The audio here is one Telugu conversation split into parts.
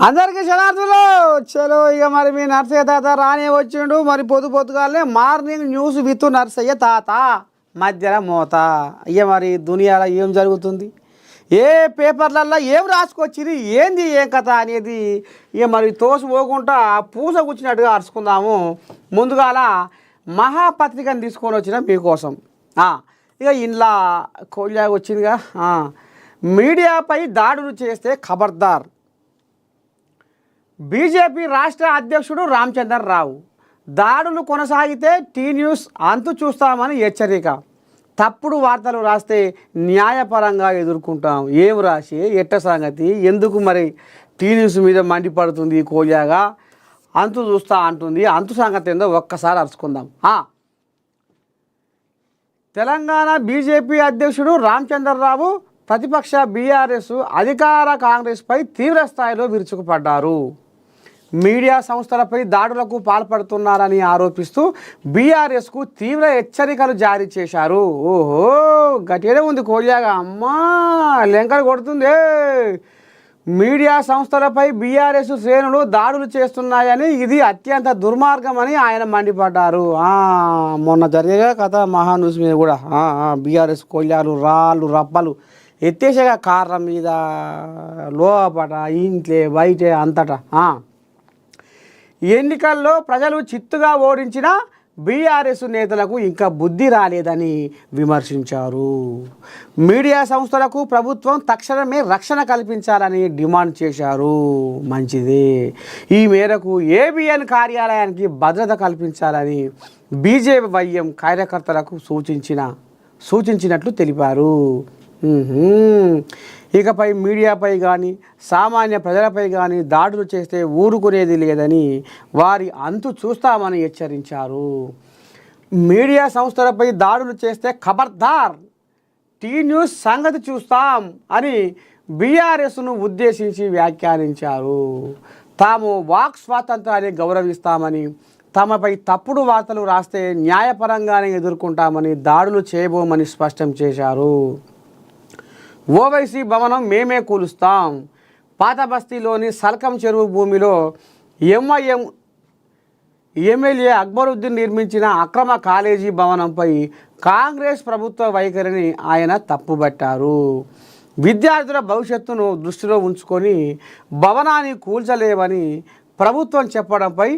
అందరికీ జనార్దులు చలో ఇక మరి మీ నర్సయ్య తాత రానే వచ్చిండు. మరి పొద్దుగాలనే మార్నింగ్ న్యూస్ విత్ నర్సయ్య తాత మధ్యలో మోత. ఇక మరి దునియాలో ఏం జరుగుతుంది, ఏ పేపర్లల్లో ఏం రాసుకొచ్చింది, ఏంది ఏం కథ అనేది ఇక మరి తోసి పోకుండా పూస కూర్చున్నట్టుగా అరుచుకుందాము. ముందుగాల మహాపత్రికను తీసుకొని వచ్చిన మీకోసం. ఇక ఇంట్లో కోళ్ళ వచ్చిందిగా, మీడియాపై దాడులు చేస్తే ఖబర్దార్. బీజేపీ రాష్ట్ర అధ్యక్షుడు రామచంద్రరావు దాడులు కొనసాగితే టీ న్యూస్ అంతు చూస్తామని హెచ్చరిక. తప్పుడు వార్తలు రాస్తే న్యాయపరంగా ఎదుర్కొంటాం. ఏం రాసి ఎట్ట సంగతి, ఎందుకు మరి టీ న్యూస్ మీద మండిపడుతుంది కోయాగా, అంతు చూస్తా అంటుంది, అంతు సంగతి ఏందో ఒక్కసారి అరుచుకుందాం. తెలంగాణ బీజేపీ అధ్యక్షుడు రామచంద్రరావు ప్రతిపక్ష బీఆర్ఎస్ అధికార కాంగ్రెస్పై తీవ్రస్థాయిలో విరుచుకుపడ్డారు. మీడియా సంస్థలపై దాడులకు పాల్పడుతున్నారని ఆరోపిస్తూ బీఆర్ఎస్కు తీవ్ర హెచ్చరికలు జారీ చేశారు. ఓహో గట్టిగానే ఉంది కోళ్ళగా, అమ్మా లెంకలు కొడుతుంది. మీడియా సంస్థలపై బీఆర్ఎస్ శ్రేణులు దాడులు చేస్తున్నాయని, ఇది అత్యంత దుర్మార్గమని ఆయన మండిపడ్డారు. మొన్న జరిగే కథ మహాన్యూస్ మీద కూడా బీఆర్ఎస్ కొల్లాలు రాళ్ళు రప్పలు ఎత్తేసేగా కార్ల మీద, లోపట ఇంట్లే బయటే అంతటా. ఎన్నికల్లో ప్రజలు చిత్తుగా ఓడించిన బీఆర్ఎస్ నేతలకు ఇంకా బుద్ధి రాలేదని విమర్శించారు. మీడియా సంస్థలకు ప్రభుత్వం తక్షణమే రక్షణ కల్పించాలని డిమాండ్ చేశారు. మంచిదే. ఈ మేరకు ఏబిఎన్ కార్యాలయానికి భద్రత కల్పించాలని బీజేపీ వైఎం కార్యకర్తలకు సూచించినట్లు తెలిపారు. ఇకపై మీడియాపై కానీ సామాన్య ప్రజలపై కానీ దాడులు చేస్తే ఊరుకునేది లేదని, వారి అంతు చూస్తామని హెచ్చరించారు. మీడియా సంస్థలపై దాడులు చేస్తే ఖబర్దార్, టీ న్యూస్ సంగతి చూస్తాం అని బీఆర్ఎస్ను ఉద్దేశించి వ్యాఖ్యానించారు. తాము వాక్ స్వాతంత్రాన్ని గౌరవిస్తామని, తమపై తప్పుడు వార్తలు రాస్తే న్యాయపరంగానే ఎదుర్కొంటామని, దాడులు చేయబోమని స్పష్టం చేశారు. ఓవైసీ భవనం మేమే కూలుస్తాం. పాత బస్తీలోని సల్కం చెరువు భూమిలో ఎంఐఎం ఎమ్మెల్యే అక్బరుద్దీన్ నిర్మించిన అక్రమ కాలేజీ భవనంపై కాంగ్రెస్ ప్రభుత్వ వైఖరిని ఆయన తప్పుబట్టారు. విద్యార్థుల భవిష్యత్తును దృష్టిలో ఉంచుకొని భవనాన్ని కూల్చలేవని ప్రభుత్వం చెప్పడంపై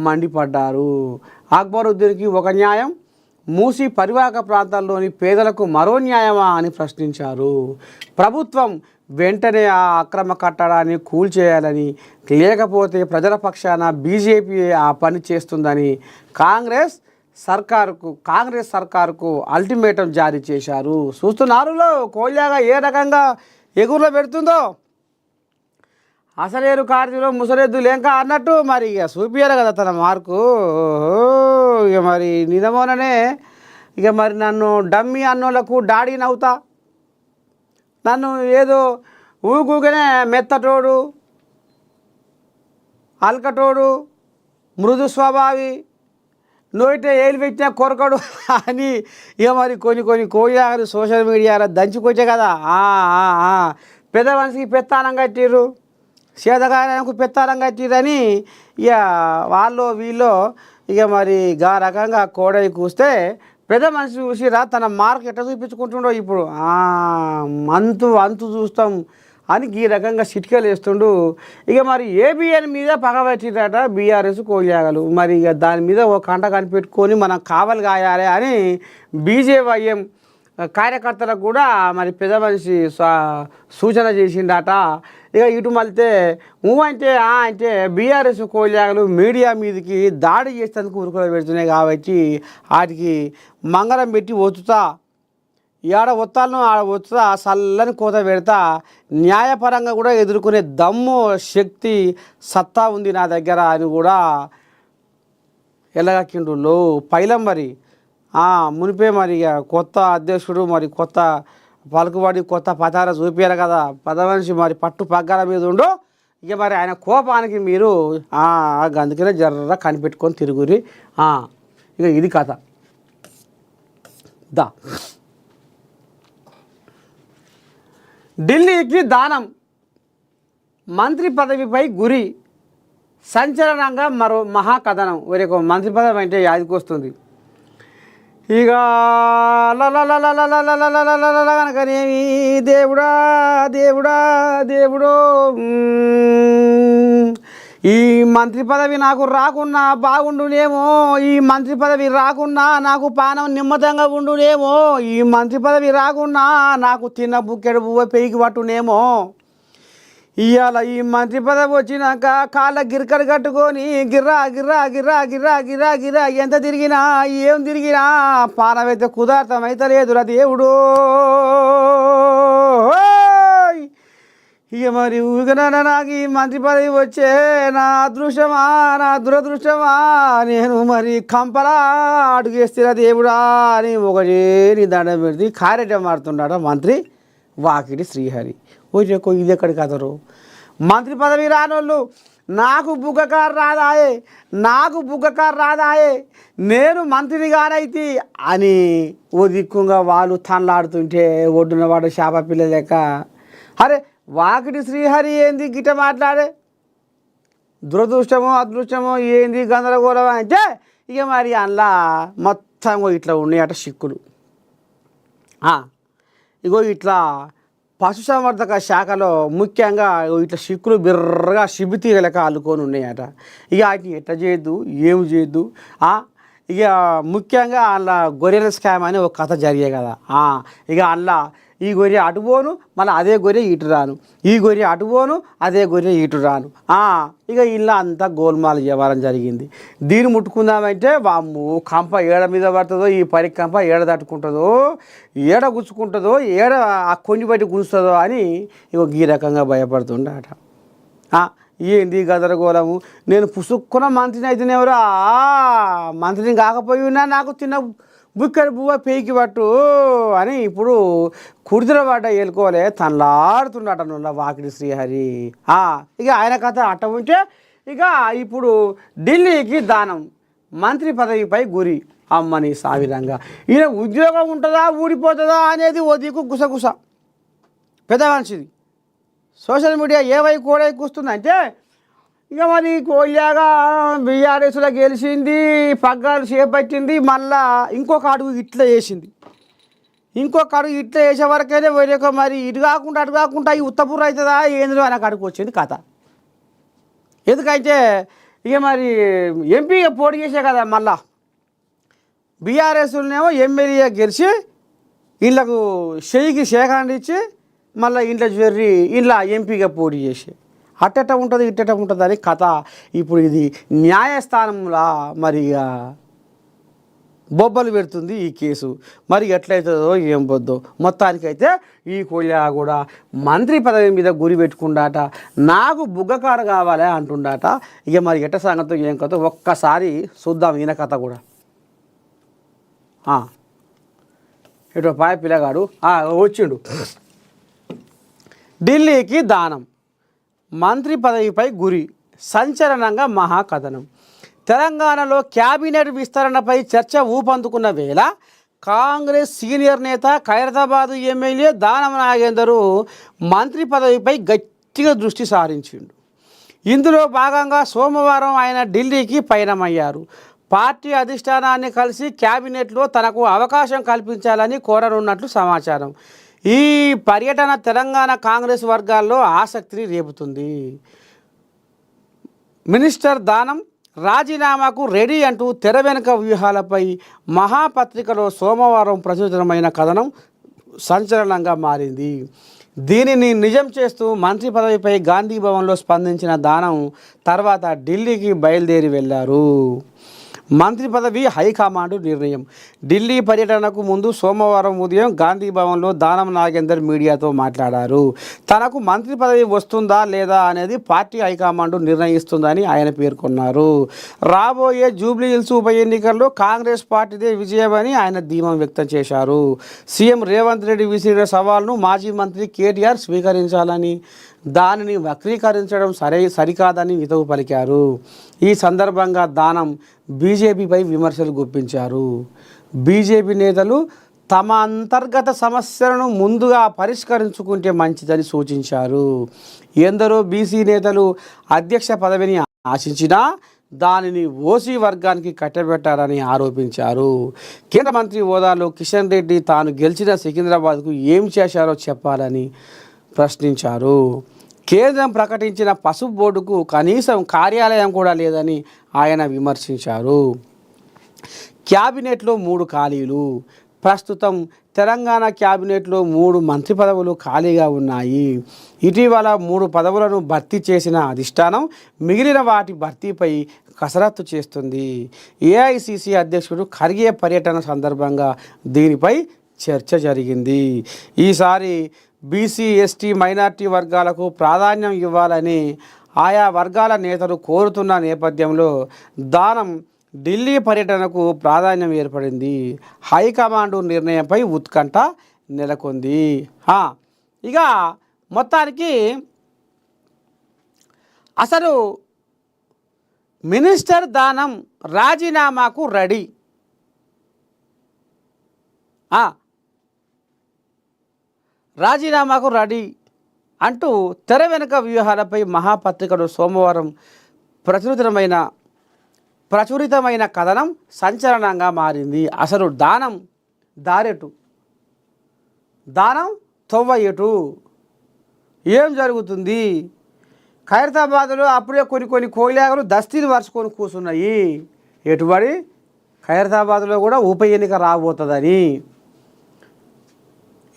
మండిపడ్డారు. అక్బరుద్దీన్కి ఒక న్యాయం, మూసి పరివాహక ప్రాంతాల్లోని పేదలకు మరో న్యాయమా అని ప్రశ్నించారు. ప్రభుత్వం వెంటనే ఆ అక్రమ కట్టడాన్ని కూల్చేయాలని, లేకపోతే ప్రజల పక్షాన బీజేపీ ఆ పని చేస్తుందని కాంగ్రెస్ సర్కారుకు అల్టిమేటం జారీ చేశారు. చూస్తున్నారులో కోళ్ళగా ఏ రకంగా ఎగురులో పెడుతుందో. అసలేరు కార్తీలో ముసరెద్దు లేక అన్నట్టు మరి ఇక చూపించారు కదా తన మార్కు. ఇక మరి నిజమోననే ఇక మరి నన్ను డమ్మీ అన్నోళ్ళకు డాడీ నవ్వుతా, నన్ను ఏదో ఊగుగానే మెత్తటోడు, అల్కటోడు, మృదు స్వభావి, నోయితే ఏలు పెట్టినా కొరకడు అని ఇక మరి కొన్ని కోయాలు సోషల్ మీడియాలో దంచుకొచ్చే కదా. పెద్ద మనిషికి పెత్తానం కట్టిర్రు, చేతగాయనకు పెత్తానం కట్టిరని ఇక వాళ్ళు వీళ్ళు ఇక మరి గా రకంగా కోడై కూస్తే పెద్ద మనిషి చూసిరా తన మార్క్ ఎట్లా చూపించుకుంటుండో ఇప్పుడు. అంతు చూస్తాం అని ఈ రకంగా సిటికలు వేస్తుండు. ఇక మరి ఏబిఎన్ మీద పగబట్టిరట బీఆర్ఎస్ కోలియాగలు. మరి ఇక దాని మీద ఒక కంట కనిపెట్టుకొని మనం కావలి కాయాలి అని బీజేవైఎం కార్యకర్తలకు కూడా మరి పెద్ద మనిషి సూచన చేసిండట. ఇక ఇటు మళ్ళీ అంటే బీఆర్ఎస్ కోలియాగలు మీడియా మీదకి దాడి చేసేందుకు ఉరుకులు పెడుతున్నాయి కాబట్టి వాటికి మంగళం పెట్టి ఒత్తుతా, ఆడ ఒత్తుతా చల్లని కోత పెడతా, న్యాయపరంగా కూడా ఎదుర్కొనే దమ్ము, శక్తి, సత్తా ఉంది నా దగ్గర అని కూడా ఎల్లగక్కిండు లో పైలం. మరి మునిపే మరి ఇక కొత్త అధ్యక్షుడు, మరి కొత్త పలుకుబడి, కొత్త పతార చూపారు కదా. పెద్ద మనిషి మరి పట్టు పగ్గాల మీద ఉండు. ఇక మరి ఆయన కోపానికి మీరు అందుకనే జర్ర కనిపెట్టుకొని తిరుగురి. ఇక ఇది కథ. ఢిల్లీకి దానం, మంత్రి పదవిపై గురి సంచలనంగా మరో మహాకథనం. ఒక మంత్రి పదవి అంటే యాదికొస్తుంది. ఇక కనుకనేమి దేవుడా దేవుడా దేవుడో, ఈ మంత్రి పదవి నాకు రాకున్నా బాగుండునేమో, ఈ మంత్రి పదవి రాకున్నా నాకు పానం నిమ్మతంగా ఉండునేమో, ఈ మంత్రి పదవి రాకున్నా నాకు తిన్న బుక్కెడు పువ్వు పెయికి పట్టునేమో. ఇవాళ ఈ మంత్రి పదవి వచ్చినాక కాళ్ళ గిరికలు కట్టుకొని గిర్రా గిర్రా గిర్రా గిర్రా గిర్రా గిర్రా ఎంత తిరిగినా ఏం తిరిగినా పానమైతే కుదార్థమైతే లేదురా దేవుడు. ఇక మరి ఊగన నాకు ఈ మంత్రి పదవి వచ్చే నా అదృష్టమా నా దురదృష్టమా, నేను మరి కంపలా అడుగేస్తున్నా దేవుడా అని ఒకటే నీ దండం పెడితే కార్యటం మారుతున్నాడ మంత్రి వాకిటి శ్రీహరి. ఓ ఇది ఎక్కడికి కదరు, మంత్రి పదవి రానోళ్ళు నాకు బుగ్గకారు రాదాయే, నాకు బుగ్గకారు రాదాయే, నేను మంత్రిని కానైతి అని ఓ దిక్కుంగా వాళ్ళు తనలాడుతుంటే ఒడ్డున వాడు శాప పిల్ల లెక్క. అరే వాకిటి శ్రీహరి ఏంది గిట్ట మాట్లాడే, దురదృష్టమో అదృష్టమో ఏంది గందరగోళం అంటే ఇక మరి అందులో మొత్తం ఇట్లా ఉన్నాయట సిక్కులు. ఇగో ఇట్లా పశుసంవర్ధక శాఖలో ముఖ్యంగా ఇట్లా సిక్కులు బిర్రగా శిబితీగ లెక్క అల్లుకొని ఉన్నాయట. ఇక వాటిని ఎట్లా చేయొద్దు ఏం చేయొద్దు. ఇక ముఖ్యంగా అందులో గొర్రెల స్కామ్ అని ఒక కథ జరిగే కదా. ఇక అందులో ఈ గొర్రె అటుపోను మళ్ళీ అదే గొర్రె ఇటు రాను, ఈ గొర్రె అటుపోను అదే గొర్రె ఇటు రాను. ఇక ఇలా అంతా గోల్మాల వ్యవహారం జరిగింది. దీన్ని ముట్టుకుందామంటే వామ్ము కంప ఏడ మీద పడుతుందో, ఈ పరికి కంప ఏడ తట్టుకుంటుందో, ఏడ గుచ్చుకుంటుందో, ఏడ ఆ కొన్ని బట్టి గుంచుతుందో అని ఇక ఈ రకంగా భయపడుతుండట. ఏంది గదరగోళము, నేను పుసుక్కున్న మంత్రిని అయితేనేవరా, మంత్రిని కాకపోయి ఉన్నా నాకు చిన్న బుక్కడి పువ్వ పేకి పట్టు అని ఇప్పుడు కుడిదిర పడ్డ ఏలుకోలే తనలాడుతుండట నుల్ల వాకిటి శ్రీహరి. ఇక ఆయన కథ అట్ట ఉంటే ఇక ఇప్పుడు ఢిల్లీకి దానం, మంత్రి పదవిపై గురి. అమ్మని సావిరంగా ఈయన ఉద్యోగం ఉంటుందా ఊడిపోతుందా అనేది ఓ దిక్కు గుసగుస పెద్ద మనిషిది. సోషల్ మీడియా ఏ వైపు కూడా ఎక్కుస్తుందంటే ఇక మరి కోల్యాగా బీఆర్ఎస్లో గెలిచింది, పగ్గాలు చేపట్టింది, మళ్ళా ఇంకొక అడుగు ఇట్లా వేసింది, ఇంకొక అడుగు ఇట్లా వేసే వరకైతే వేరొక మరి ఇటు కాకుండా ఈ ఉత్తపూర్ అవుతుందా ఏందో అని అడుగు వచ్చింది కథ. ఎందుకంటే ఇక మరి ఎంపీగా పోటీ చేసే కదా, మళ్ళా బీఆర్ఎస్నేమో ఎమ్మెల్యే గెలిచి వీళ్ళకు చెయ్యికి సేకాండ్ ఇచ్చి మళ్ళీ ఇంట్లో జర్రి ఇంట్లో ఎంపీగా పోటీ చేసి అట్టెట్ట ఉంటుంది ఇట్టెట్ట ఉంటుంది అని కథ. ఇప్పుడు ఇది న్యాయస్థానంలో మరి బొబ్బలు పెడుతుంది ఈ కేసు. మరి ఎట్లయితుందో ఏం పొద్దో మొత్తానికైతే ఈ కొల్యా కూడా మంత్రి పదవి మీద గురి పెట్టుకుండాట, నాకు బుగ్గకారు కావాలి అంటుండాట. ఇక మరి ఎట్ట సంగతో ఏం కథ ఒక్కసారి చూద్దాం ఈయన కథ కూడా. ఇటు పాయ పిల్లగాడు వచ్చిండు. ఢిల్లీకి దానం, మంత్రి పదవిపై గురి సంచలనంగా మహాకథనం. తెలంగాణలో క్యాబినెట్ విస్తరణపై చర్చ ఊపందుకున్న వేళ కాంగ్రెస్ సీనియర్ నేత ఖైరతాబాదు ఎమ్మెల్యే దానం నాగేందర్ మంత్రి పదవిపై గట్టిగా దృష్టి సారించిండు. ఇందులో భాగంగా సోమవారం ఆయన ఢిల్లీకి పయనమయ్యారు. పార్టీ అధిష్టానాన్ని కలిసి క్యాబినెట్లో తనకు అవకాశం కల్పించాలని కోరనున్నట్లు సమాచారం. ఈ పర్యటన తెలంగాణ కాంగ్రెస్ వర్గాల్లో ఆసక్తిని రేపుతుంది. మినిస్టర్ దానం రాజీనామాకు రెడీ అంటూ తెర వెనుక వ్యూహాలపై మహాపత్రికలో సోమవారం ప్రచురితమైన కథనం సంచలనంగా మారింది. దీనిని నిజం చేస్తూ మంత్రి పదవిపై గాంధీ భవన్లో స్పందించిన దానం తర్వాత ఢిల్లీకి బయలుదేరి వెళ్లారు. మంత్రి పదవి హైకమాండ్ నిర్ణయం. ఢిల్లీ పర్యటనకు ముందు సోమవారం ఉదయం గాంధీ భవన్లో దానం నాగేందర్ మీడియాతో మాట్లాడారు. తనకు మంత్రి పదవి వస్తుందా లేదా అనేది పార్టీ హైకమాండ్ నిర్ణయిస్తుందని ఆయన పేర్కొన్నారు. రాబోయే జూబ్లీహిల్స్ ఉప ఎన్నికల్లో కాంగ్రెస్ పార్టీదే విజయమని ఆయన ధీమా వ్యక్తం చేశారు. సీఎం రేవంత్ రెడ్డి విసిరిన సవాల్ను మాజీ మంత్రి కేటీఆర్ స్వీకరించాలని, దానిని వక్రీకరించడం సరికాదని హితవు పలికారు. ఈ సందర్భంగా దానం బీజేపీపై విమర్శలు గుప్పించారు. బీజేపీ నేతలు తమ అంతర్గత సమస్యలను ముందుగా పరిష్కరించుకుంటే మంచిదని సూచించారు. ఎందరో బీసీ నేతలు అధ్యక్ష పదవిని ఆశించినా దానిని ఓసీ వర్గానికి కట్టబెట్టారని ఆరోపించారు. కేంద్ర మంత్రి హోదాలో కిషన్ రెడ్డి తాను గెలిచిన సికింద్రాబాద్కు ఏం చేశారో చెప్పాలని ప్రశ్నించారు. కేంద్రం ప్రకటించిన పసుపు బోర్డుకు కనీసం కార్యాలయం కూడా లేదని ఆయన విమర్శించారు. క్యాబినెట్లో 3 ఖాళీలు. ప్రస్తుతం తెలంగాణ క్యాబినెట్లో 3 మంత్రి పదవులు ఖాళీగా ఉన్నాయి. ఇటీవల 3 పదవులను భర్తీ చేసిన అధిష్టానం మిగిలిన వాటి భర్తీపై కసరత్తు చేస్తుంది. ఏఐసిసి అధ్యక్షుడు ఖర్గే పర్యటన సందర్భంగా దీనిపై చర్చ జరిగింది. ఈసారి బీసీ, ఎస్టీ, మైనార్టీ వర్గాలకు ప్రాధాన్యం ఇవ్వాలని ఆయా వర్గాల నేతలు కోరుతున్న నేపథ్యంలో దానం ఢిల్లీ పర్యటనకు ప్రాధాన్యం ఏర్పడింది. హైకమాండ్ నిర్ణయంపై ఉత్కంఠ నెలకొంది. ఇక మొత్తానికి అసలు మినిస్టర్ దానం రాజీనామాకు రెడీ. రాజీనామాకు రెడీ అంటూ తెర వెనుక వ్యూహాలపై మహాపత్రికలో సోమవారం ప్రచురితమైన కథనం సంచలనంగా మారింది. అసలు దానం దారెటు, దానం తొవ్వ ఎటు, ఏం జరుగుతుంది? ఖైరతాబాద్లో అప్పుడే కొన్ని కోయిలాగలు దస్తీలు వరుసుకొని కూర్చున్నాయి. ఎటుబడి ఖైరతాబాద్లో కూడా ఉప ఎన్నిక రాబోతుందని.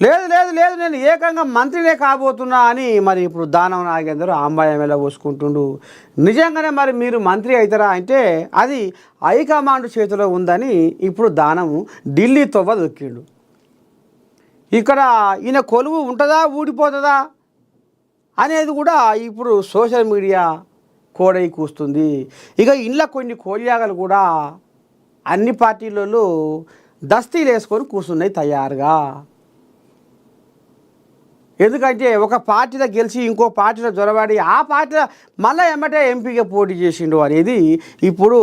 లేదు లేదు లేదు నేను ఏకంగా మంత్రినే కాబోతున్నా అని మరి ఇప్పుడు దానం నాగేందర్ ఆంబాయం ఎలా పోసుకుంటుండు. నిజంగానే మరి మీరు మంత్రి అవుతారా అంటే అది హైకమాండ్ చేతిలో ఉందని ఇప్పుడు దానము ఢిల్లీ తొవ్వ దొక్కిండు. ఇక్కడ ఈయన కొలువు ఉంటుందా ఊడిపోతుందా అనేది కూడా ఇప్పుడు సోషల్ మీడియా కోడై కూస్తుంది. ఇక ఇంట్లో కొన్ని కోల్యాగలు కూడా అన్ని పార్టీలలో దస్తీలు వేసుకొని కూర్చున్నాయి తయారుగా. ఎందుకంటే ఒక పార్టీలో గెలిచి ఇంకో పార్టీలో జొరబడి ఆ పార్టీలో మళ్ళీ ఎమ్మటే ఎంపీగా పోటీ చేసిండు అనేది ఇప్పుడు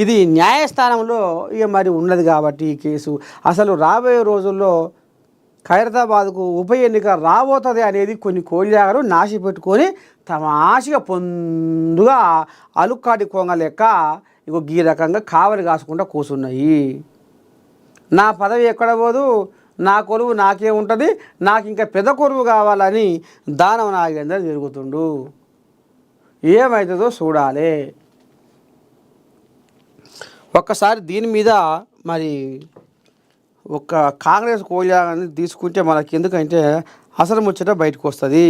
ఇది న్యాయస్థానంలో ఇక మరి ఉన్నది కాబట్టి ఈ కేసు అసలు రాబోయే రోజుల్లో ఖైరతాబాద్కు ఉప ఎన్నిక రాబోతుంది అనేది కొన్ని కోల్యాగలు నాశి పెట్టుకొని తమ ఆశగా పొందుగా అలుక్కాటి కొంగ లెక్క ఇగో ఈ రకంగా కావలి కాసుకుంటూ కూర్చున్నాయి. నా పదవి ఎక్కడ పోదు, నా కొలువు నాకే ఉంటుంది, నాకు ఇంకా పెద్ద కొలువు కావాలని దానం నాగేందర్ తిరుగుతుండు. ఏమవుతుందో చూడాలి. ఒక్కసారి దీని మీద మరి ఒక కాంగ్రెస్ కోల్యాన్ని తీసుకుంటే మనకి ఎందుకంటే అసలు ముచ్చట బయటకు వస్తుంది.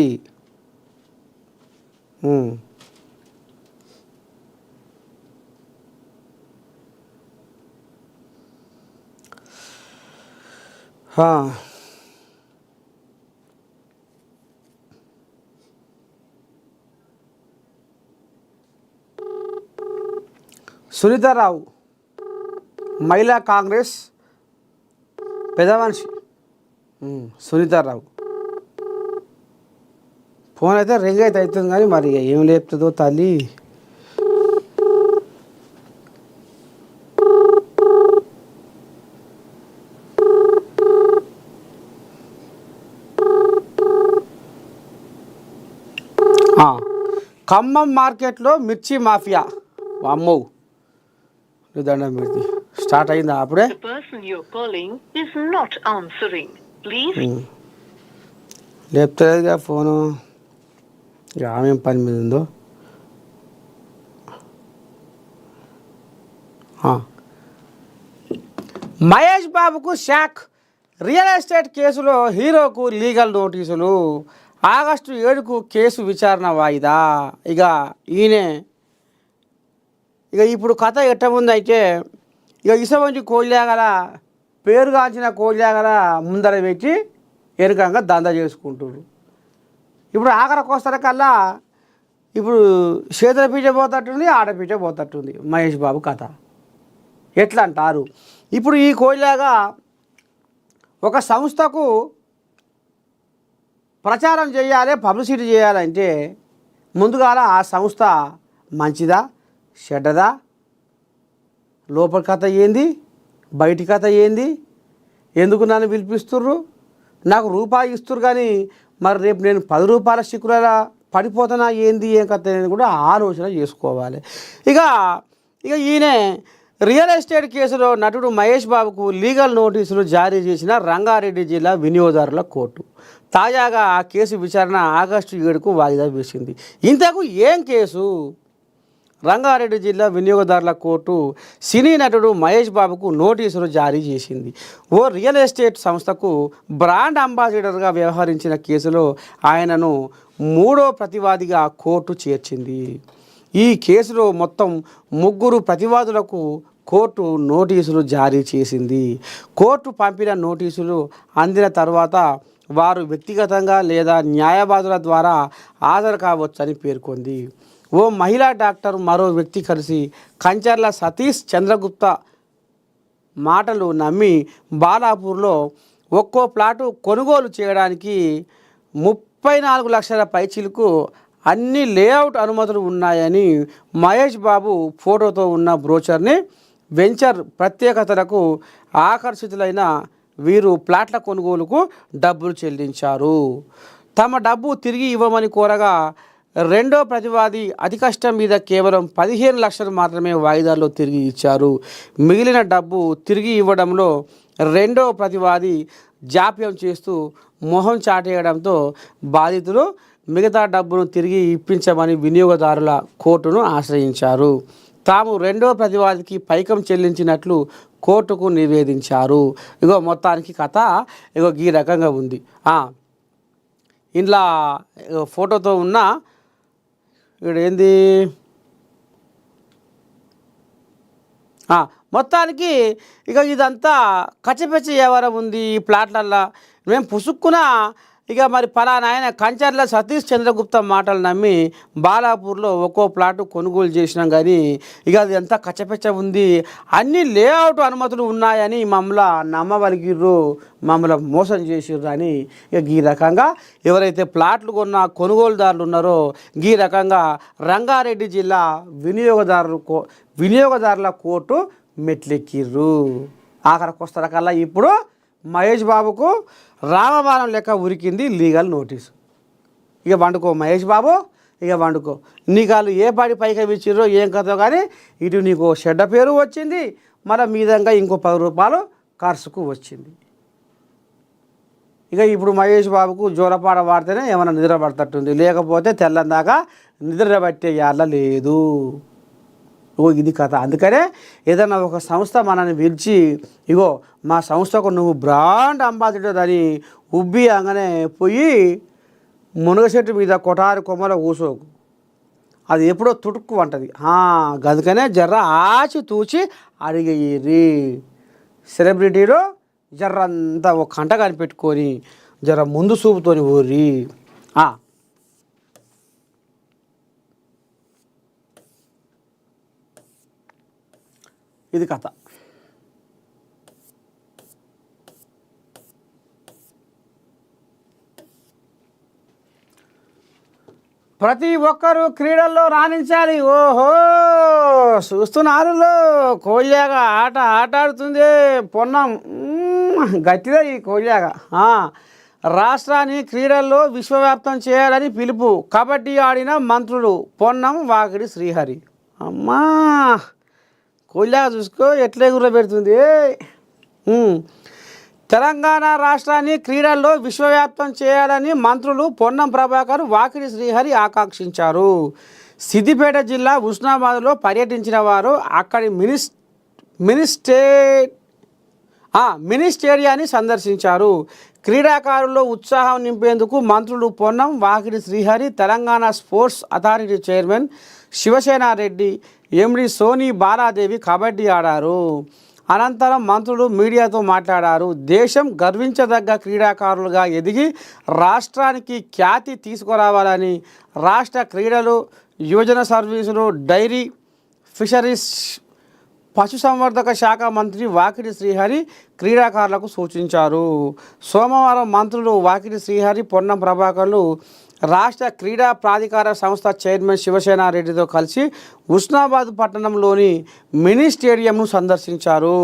సునీతారావు మహిళా కాంగ్రెస్ పెద్ద మనిషి సునీతారావు ఫోన్ అయితే రింగ్ అయితే అవుతుంది కానీ మరి ఏం లేపుతుందో తల్లి. ఖమ్మం మార్కెట్లో మిర్చి మాఫియా అమ్మో దండం పెడితే స్టార్ట్ అయిందా అప్పుడే. లేపుతుందిగా ఫోను. ఇక ఆమె పని మీద ఉందో. మహేష్ బాబుకు షాక్. రియల్ ఎస్టేట్ కేసులో హీరోకు లీగల్ నోటీసులు. ఆగస్టు 7కు కేసు విచారణ వాయిదా. ఇక ఇప్పుడు కథ ఎట్టముందైతే ఇక ఇసవంచి కోల్యాగల పేరుగాంచిన కోల్యాగల ముందర పెట్టి ఎరుకంగా దందా చేసుకుంటున్నారు. ఇప్పుడు ఆఖరికి వస్తారకల్లా ఇప్పుడు చేతుల పీట పోతట్టుంది, ఆడపీట పోతట్టుంది మహేష్ బాబు కథ. ఎట్లా అంటారు? ఇప్పుడు ఈ కోల్యాగా ఒక సంస్థకు ప్రచారం చేయాలి, పబ్లిసిటీ చేయాలంటే ముందుగాల ఆ సంస్థ మంచిదా చెడ్డదా, లోపల కథ ఏంది, బయటి కథ ఏంది, ఎందుకు నన్ను పిలిపిస్తుర్రు, నాకు రూపాయి ఇస్తుర్రు, కానీ మరి రేపు నేను 10 రూపాయల చిక్కులా పడిపోతున్నా ఏంది ఏం కథ అనేది కూడా ఆలోచన చేసుకోవాలి. ఇక ఇక ఈయన రియల్ ఎస్టేట్ కేసులో నటుడు మహేష్ బాబుకు లీగల్ నోటీసులు జారీ చేసిన రంగారెడ్డి జిల్లా వినియోగదారుల కోర్టు తాజాగా ఆ కేసు విచారణ ఆగస్టు 7కు వాయిదా వేసింది. ఇంతకు ఏం కేసు? రంగారెడ్డి జిల్లా వినియోగదారుల కోర్టు సినీ నటుడు మహేష్ బాబుకు నోటీసులు జారీ చేసింది. ఓ రియల్ ఎస్టేట్ సంస్థకు బ్రాండ్ అంబాసిడర్గా వ్యవహరించిన కేసులో ఆయనను 3వ ప్రతివాదిగా కోర్టు చేర్చింది. ఈ కేసులో మొత్తం 3 ప్రతివాదులకు కోర్టు నోటీసులు జారీ చేసింది. కోర్టు పంపిన నోటీసులు అందిన తర్వాత వారు వ్యక్తిగతంగా లేదా న్యాయవాదుల ద్వారా హాజరు కావచ్చని పేర్కొంది. ఓ మహిళా డాక్టర్ మరో వ్యక్తి కలిసి కంచర్ల సతీష్ చంద్రగుప్త మాటలు నమ్మి బాలాపూర్లో ఒక్కో ప్లాటు కొనుగోలు చేయడానికి 34 లక్షల పైచిలకు అన్ని లేఅవుట్ అనుమతులు ఉన్నాయని మహేష్ బాబు ఫోటోతో ఉన్న బ్రోచర్ని వెంచర్ ప్రత్యేకతలకు ఆకర్షితులైన వీరు ప్లాట్ల కొనుగోలుకు డబ్బులు చెల్లించారు. తమ డబ్బు తిరిగి ఇవ్వమని కోరగా 2వ ప్రతివాది అతి కష్టం మీద కేవలం 15 లక్షలు మాత్రమే వాయిదాల్లో తిరిగి ఇచ్చారు. మిగిలిన డబ్బు తిరిగి ఇవ్వడంలో 2వ ప్రతివాది జాప్యం చేస్తూ మొహం చాటేయడంతో బాధితులు మిగతా డబ్బును తిరిగి ఇప్పించమని వినియోగదారుల కోర్టును ఆశ్రయించారు. తాము 2వ ప్రతివాదికి పైకం చెల్లించినట్లు కోర్టుకు నివేదించారు. ఇగో మొత్తానికి కథ ఇగో ఈ రకంగా ఉంది. ఇంట్లో ఫోటోతో ఉన్న ఇక్కడ ఏంది మొత్తానికి ఇక ఇదంతా కచ్చపెచ్చ వ్యవహారం ఉంది ఈ ప్లాట్లల్లో. మేము పుసుక్కున ఇక మరి పలానా ఆయన కంచర్ల సతీష్ చంద్రగుప్త మాటలు నమ్మి బాలాపూర్లో ఒక్కో ప్లాటు కొనుగోలు చేసినాం, కానీ ఇక అది ఎంత కచ్చపెచ్చ ఉంది, అన్ని లేఅవుట్ అనుమతులు ఉన్నాయని మమ్మల్ని నమ్మవలిగిర్రు, మమ్మల్ని మోసం చేసిర్రు అని ఇక ఈ రకంగా ఎవరైతే ప్లాట్లు కొన్న కొనుగోలుదారులు ఉన్నారో ఈ రకంగా రంగారెడ్డి జిల్లా వినియోగదారుల కోర్టు మెట్లెక్కిర్రు. ఆఖరికి వస్తారకల్లా ఇప్పుడు మహేష్ బాబుకు రామబాణం లెక్క ఉరికింది లీగల్ నోటీసు. ఇక వండుకో మహేష్ బాబు, ఇక వండుకో. నీకు వాళ్ళు ఏ పాడి పైకి ఇచ్చిర్రో ఏం కథో, కానీ ఇటు నీకు చెడ్డ పేరు వచ్చింది, మళ్ళీ మీదంగా ఇంకో 10 రూపాయలు ఖర్చుకు వచ్చింది. ఇక ఇప్పుడు మహేష్ బాబుకు జోలపాట వాడితేనే ఏమైనా నిద్ర పడతట్టుంది, లేకపోతే తెల్లందాకా నిద్ర పట్టే యాళ్ళ లేదు. ఇది కథ. అందుకనే ఏదైనా ఒక సంస్థ మనల్ని పిలిచి ఇగో మా సంస్థకు నువ్వు బ్రాండ్ అంబాసిడర్ అని ఉబ్బి అనగానే పోయి మునగ చెట్టు మీద కొటారి కొమ్మల కూసోకు, అది ఎప్పుడో తుడుక్కు అంటది. గదుకనే జర్ర ఆచి తూచి అడిగేరి సెలబ్రిటీలో జర్రంతా ఒక కంట కనిపెట్టుకొని జర ముందు చూపుతోని ఊరి. ఇది కథ. ప్రతి ఒక్కరూ క్రీడల్లో రాణించాలి. ఓహో చూస్తున్నారు, కోల్యాగా ఆటాడుతుంది పొన్నం, గట్టిదే ఈ కోల్యాగా. రాష్ట్రాన్ని క్రీడల్లో విశ్వవ్యాప్తం చేయాలని పిలుపు. కబడ్డీ ఆడిన మంత్రులు పొన్నం వాకిడి శ్రీహరి. అమ్మా కోల్యాగా చూసుకో ఎట్లా ఎగురబెడుతుంది. తెలంగాణ రాష్ట్రాన్ని క్రీడల్లో విశ్వవ్యాప్తం చేయాలని మంత్రులు పొన్నం ప్రభాకర్, వాకిడి శ్రీహరి ఆకాంక్షించారు. సిద్దిపేట జిల్లా హుస్నాబాద్లో పర్యటించిన వారు అక్కడి మినీ స్టేడియాన్ని సందర్శించారు. క్రీడాకారుల్లో ఉత్సాహం నింపేందుకు మంత్రులు Ponnam, Vakiti Srihari, Telangana sports authority chairman Sivasenareddy, MD Soni Baladevi kabaddi ఆడారు. అనంతరం మంత్రులు మీడియాతో మాట్లాడారు. దేశం గర్వించదగ్గ క్రీడాకారులుగా ఎదిగి రాష్ట్రానికి ఖ్యాతి తీసుకురావాలని రాష్ట్ర క్రీడలు, యువజన సర్వీసులు, డైరీ, ఫిషరీస్, పశుసంవర్ధక శాఖ మంత్రి వాకిడి శ్రీహరి క్రీడాకారులకు సూచించారు. సోమవారం మంత్రులు వాకిడి శ్రీహరి, పొన్నం ప్రభాకర్లు రాష్ట్ర క్రీడా ప్రాధికార సంస్థ చైర్మన్ శివసేనారెడ్డితో కలిసి హుస్నాబాద్ పట్టణంలోని మినీ స్టేడియంను సందర్శించారు.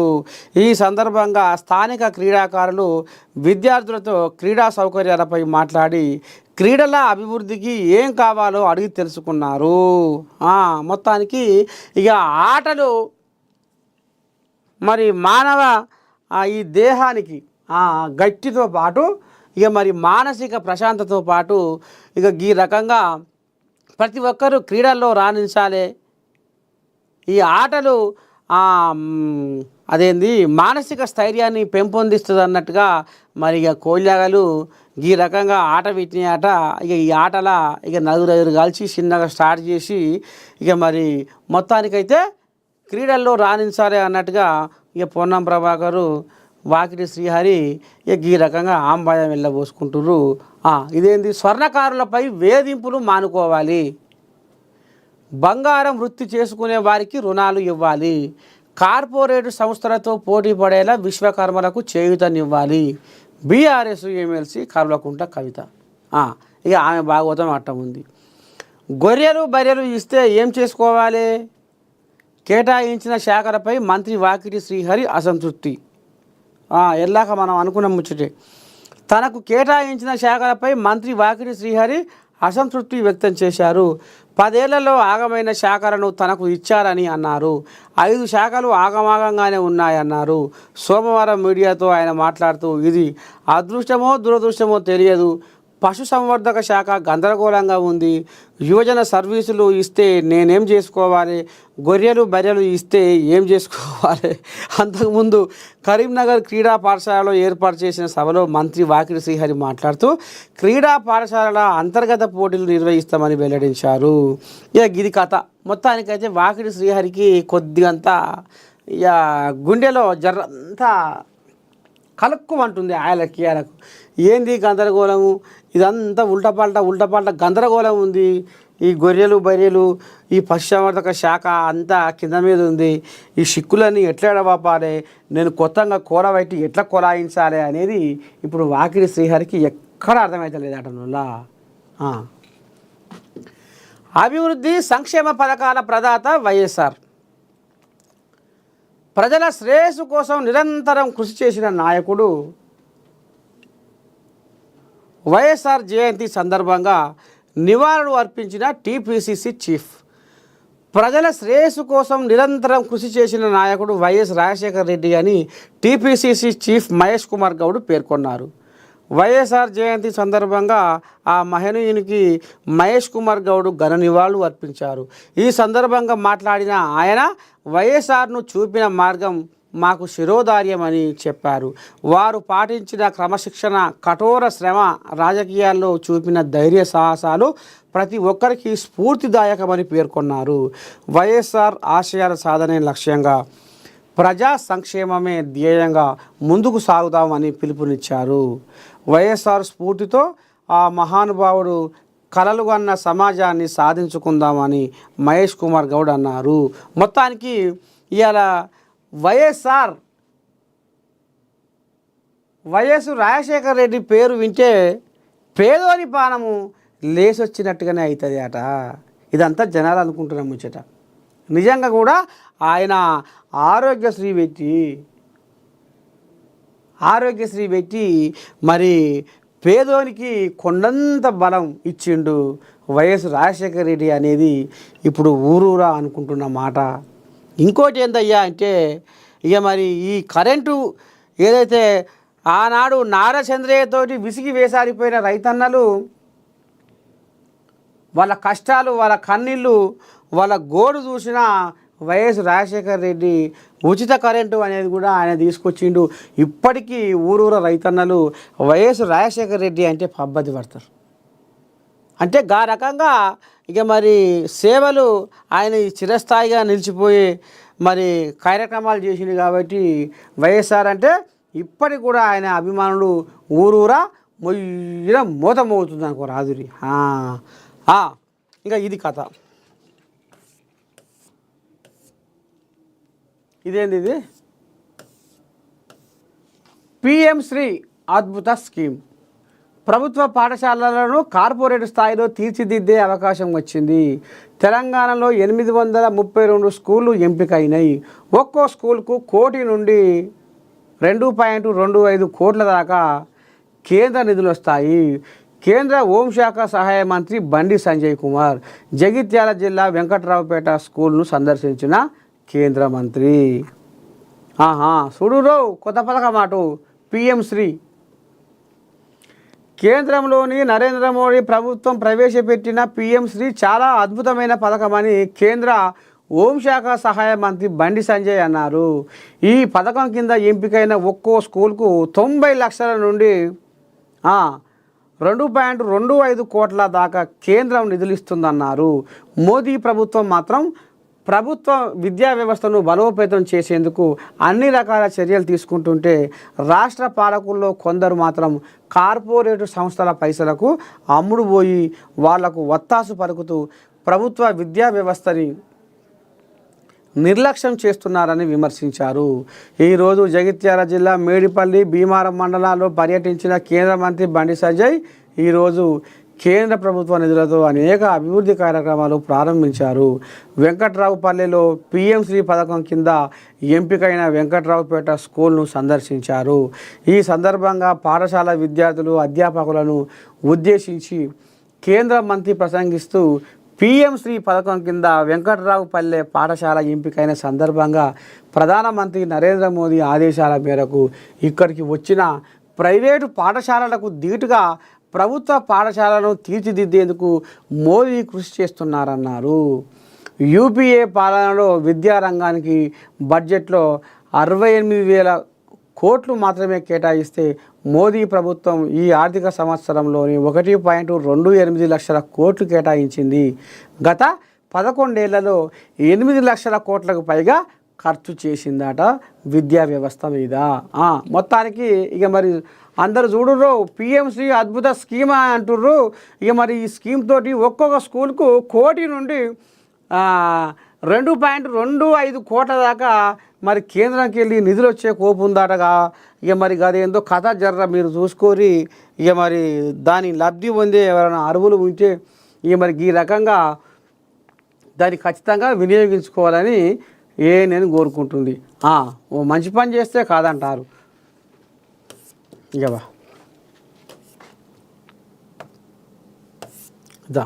ఈ సందర్భంగా స్థానిక క్రీడాకారులు విద్యార్థులతో క్రీడా సౌకర్యాలపై మాట్లాడి క్రీడల అభివృద్ధికి ఏం కావాలో అడిగి తెలుసుకున్నారు. మొత్తానికి ఇక ఆటలు మరి మానవ ఈ దేహానికి గట్టితో పాటు ఇక మరి మానసిక ప్రశాంతతో పాటు ఇక ఈ రకంగా ప్రతి ఒక్కరూ క్రీడల్లో రాణించాలి. ఈ ఆటలు అదేంది మానసిక స్థైర్యాన్ని పెంపొందిస్తుంది అన్నట్టుగా మరి ఇక కోళ్ళగలు ఈ రకంగా ఆట పెట్టిన ఆట ఇక ఈ ఆటల ఇక నలుగురు కలిసి చిన్నగా స్టార్ట్ చేసి ఇక మరి మొత్తానికైతే క్రీడల్లో రాణించాలి అన్నట్టుగా ఇక పొన్నం ప్రభాకరు వాకిటి శ్రీహరి ఇక ఈ రకంగా ఆంబాయం వెళ్ళబోసుకుంటుర్రు. ఇదేంది స్వర్ణకారులపై వేధింపులు మానుకోవాలి, బంగారం వృత్తి చేసుకునే వారికి రుణాలు ఇవ్వాలి, కార్పొరేట్ సంస్థలతో పోటీ పడేలా విశ్వకర్మలకు చేయూతనివ్వాలి. BRS MLC Kalvakuntla Kavitha. ఇక ఆమె భాగవతం అట్ట ఉంది. గొర్రెలు బర్రెలు ఇస్తే ఏం చేసుకోవాలి? కేటాయించిన శాఖలపై మంత్రి వాకిటి శ్రీహరి అసంతృప్తి. ఎల్లాక మనం అనుకున్న ముచ్చటే. తనకు కేటాయించిన శాఖలపై మంత్రి వాకిటి శ్రీహరి అసంతృప్తి వ్యక్తం చేశారు. 10 ఏళ్లలో ఆగమైన శాఖలను తనకు ఇచ్చారని అన్నారు. 5 శాఖలు ఆగమాగంగానే ఉన్నాయన్నారు. సోమవారం మీడియాతో ఆయన మాట్లాడుతూ ఇది అదృష్టమో దురదృష్టమో తెలియదు, పశుసంవర్ధక శాఖ గందరగోళంగా ఉంది, యువజన సర్వీసులు ఇస్తే నేనేం చేసుకోవాలి, గొర్రెలు బర్రెలు ఇస్తే ఏం చేసుకోవాలి. అంతకుముందు కరీంనగర్ క్రీడా పాఠశాలలో ఏర్పాటు చేసిన సభలో మంత్రి వాకిటి శ్రీహరి మాట్లాడుతూ క్రీడా పాఠశాలల అంతర్గత పోటీలు నిర్వహిస్తామని వెల్లడించారు. ఇక ఇది కథ. మొత్తానికైతే వాకిటి శ్రీహరికి కొద్దిగంతా ఇక గుండెలో జర్రంతా కలుక్కుమంటుంది. ఆయనకి ఏంది గందరగోళము, ఇదంతా ఉల్టపాల్ట గందరగోళం ఉంది. ఈ గొర్రెలు బర్రెలు ఈ పశుసంవర్ధక శాఖ అంతా కింద మీద ఉంది. ఈ సిక్కులన్నీ ఎట్లా ఎడబాపాలి, నేను కొత్తగా కూరబెట్టి ఎట్లా కొలాయించాలి అనేది ఇప్పుడు వాకిటి శ్రీహరికి ఎక్కడ అర్థమవుతలేదు అటనులా. అభివృద్ధి సంక్షేమ పథకాల ప్రదాత వైఎస్ఆర్. ప్రజల శ్రేయస్సు కోసం నిరంతరం కృషి చేసిన నాయకుడు. వైఎస్ఆర్ జయంతి సందర్భంగా నివాళులు అర్పించిన టీపీసీసీ చీఫ్. ప్రజల శ్రేయస్సు కోసం నిరంతరం కృషి చేసిన నాయకుడు వైఎస్ రాజశేఖర రెడ్డి అని టీపీసీసీ చీఫ్ మహేష్ కుమార్ గౌడ్ పేర్కొన్నారు. వైఎస్ఆర్ జయంతి సందర్భంగా ఆ మహనీయునికి మహేష్ కుమార్ గౌడ్ ఘన నివాళులు అర్పించారు. ఈ సందర్భంగా మాట్లాడిన ఆయన వైఎస్ఆర్ను చూపిన మార్గం మాకు శిరోధార్యమని చెప్పారు. వారు పాటించిన క్రమశిక్షణ, కఠోర శ్రమ, రాజకీయాల్లో చూపిన ధైర్య సాహసాలు ప్రతి ఒక్కరికి స్ఫూర్తిదాయకమని పేర్కొన్నారు. వైఎస్ఆర్ ఆశయాల సాధనే లక్ష్యంగా, ప్రజా సంక్షేమమే ధ్యేయంగా ముందుకు సాగుతామని పిలుపునిచ్చారు. వైఎస్ఆర్ స్ఫూర్తితో ఆ మహానుభావుడు కలలుగన్న సమాజాన్ని సాధించుకుందామని మహేష్ కుమార్ గౌడ్ అన్నారు. మొత్తానికి ఇవాళ వైఎస్ రాజశేఖర రెడ్డి పేరు వింటే పేదోని పానము లేసొచ్చినట్టుగానే అవుతుంది అట. ఇదంతా జనాలు అనుకుంటున్న ముచ్చట. నిజంగా కూడా ఆయన ఆరోగ్యశ్రీ పెట్టి మరి పేదోనికి కొండంత బలం ఇచ్చిండు వైఎస్ రాజశేఖర రెడ్డి అనేది ఇప్పుడు ఊరూరా అనుకుంటున్న మాట. ఇంకోటి ఏందయ్యా అంటే ఇక మరి ఈ కరెంటు ఏదైతే ఆనాడు నారా చంద్రయ్యతోటి విసిగి వేసారిపోయిన రైతన్నలు వాళ్ళ కష్టాలు, వాళ్ళ కన్నీళ్ళు, వాళ్ళ గోడు చూసిన వైఎస్ రాజశేఖర రెడ్డి ఉచిత కరెంటు అనేది కూడా ఆయన తీసుకొచ్చిండు. ఇప్పటికీ ఊరూర రైతన్నలు వైఎస్ రాజశేఖర రెడ్డి అంటే పబ్బది పడతారు. అంటే గా రకంగా ఇక మరి సేవలు ఆయన చిరస్థాయిగా నిలిచిపోయి మరి కార్యక్రమాలు చేసింది కాబట్టి వైఎస్ఆర్ అంటే ఇప్పటికి కూడా ఆయన అభిమానులు ఊరూరా మొయ్యిన మోతమవుతుంది అనుకో రాదురి. ఇంకా ఇది కథ. ఇదేంది ఇది? పిఎం శ్రీ అద్భుత స్కీమ్. ప్రభుత్వ పాఠశాలలను కార్పొరేట్ స్థాయిలో తీర్చిదిద్దే అవకాశం వచ్చింది. తెలంగాణలో 832 స్కూళ్ళు ఎంపికైనాయి. ఒక్కో స్కూల్కు 1 కోటి నుండి 2.25 కోట్ల దాకా కేంద్ర నిధులు వస్తాయి. కేంద్ర హోంశాఖ సహాయ మంత్రి బండి సంజయ్ కుమార్ జగిత్యాల జిల్లా వెంకట్రావుపేట స్కూల్ను సందర్శించిన కేంద్ర మంత్రి. చూడురో కొత్త పథకం అటు పిఎం శ్రీ. కేంద్రంలోని నరేంద్ర మోడీ ప్రభుత్వం ప్రవేశపెట్టిన పిఎం శ్రీ చాలా అద్భుతమైన పథకమని కేంద్ర హోంశాఖ సహాయ మంత్రి బండి సంజయ్ అన్నారు. ఈ పథకం కింద ఎంపికైన ఒక్కో స్కూల్కు 90 లక్షల నుండి 2.25 కోట్ల దాకా కేంద్రం నిధులిస్తుందన్నారు. మోదీ ప్రభుత్వం మాత్రం ప్రభుత్వ విద్యా వ్యవస్థను బలోపేతం చేసేందుకు అన్ని రకాల చర్యలు తీసుకుంటుంటే రాష్ట్ర పాలకుల్లో కొందరు మాత్రం కార్పొరేట్ సంస్థల పైసలకు అమ్ముడుపోయి వాళ్లకు వత్తాసు పలుకుతూ ప్రభుత్వ విద్యా వ్యవస్థని నిర్లక్ష్యం చేస్తున్నారని విమర్శించారు. ఈరోజు జగిత్యాల జిల్లా మేడిపల్లి భీమారం మండలాల్లో పర్యటించిన కేంద్ర మంత్రి బండి సంజయ్ ఈరోజు కేంద్ర ప్రభుత్వ నిధులతో అనేక అభివృద్ధి కార్యక్రమాలు ప్రారంభించారు. వెంకట్రావుపల్లిలో పిఎం శ్రీ పథకం కింద ఎంపికైన వెంకట్రావుపేట స్కూల్ను సందర్శించారు. ఈ సందర్భంగా పాఠశాల విద్యార్థులు అధ్యాపకులను ఉద్దేశించి కేంద్ర మంత్రి ప్రసంగిస్తూ పిఎం శ్రీ పథకం కింద వెంకట్రావుపల్లె పాఠశాల ఎంపికైన సందర్భంగా ప్రధానమంత్రి నరేంద్ర మోదీ ఆదేశాల మేరకు ఇక్కడికి వచ్చిన ప్రైవేటు పాఠశాలలకు ధీటుగా ప్రభుత్వ పాఠశాలను తీర్చిదిద్దేందుకు మోదీ కృషి చేస్తున్నారన్నారు. యూపీఏ పాలనలో విద్యారంగానికి బడ్జెట్లో 68,000 కోట్లు మాత్రమే కేటాయిస్తే మోదీ ప్రభుత్వం ఈ ఆర్థిక సంవత్సరంలోని 1.28 లక్షల కోట్లు కేటాయించింది. గత 11 ఏళ్లలో 8 లక్షల కోట్లకు పైగా ఖర్చు చేసిందట విద్యా వ్యవస్థ మీద. మొత్తానికి ఇక మరి అందరు చూడుర్రు పిఎం శ్రీ అద్భుత స్కీమ్ అంటుర్రు. ఇక మరి ఈ స్కీమ్ తోటి ఒక్కొక్క స్కూల్కు 1 కోటి నుండి 2.25 కోట్ల దాకా మరి కేంద్రానికి వెళ్ళి నిధులు వచ్చే కోపు ఉందటగా. ఇక మరి అదేందో కథ జర్ర మీరు చూసుకొని ఇక మరి దాని లబ్ధి పొందే ఎవరైనా అరువులు ఉంటే ఇక మరి ఈ రకంగా దాన్ని ఖచ్చితంగా వినియోగించుకోవాలని నేను కోరుకుంటుంది. ఓ మంచి పని చేస్తే కాదంటారు. ఇక దా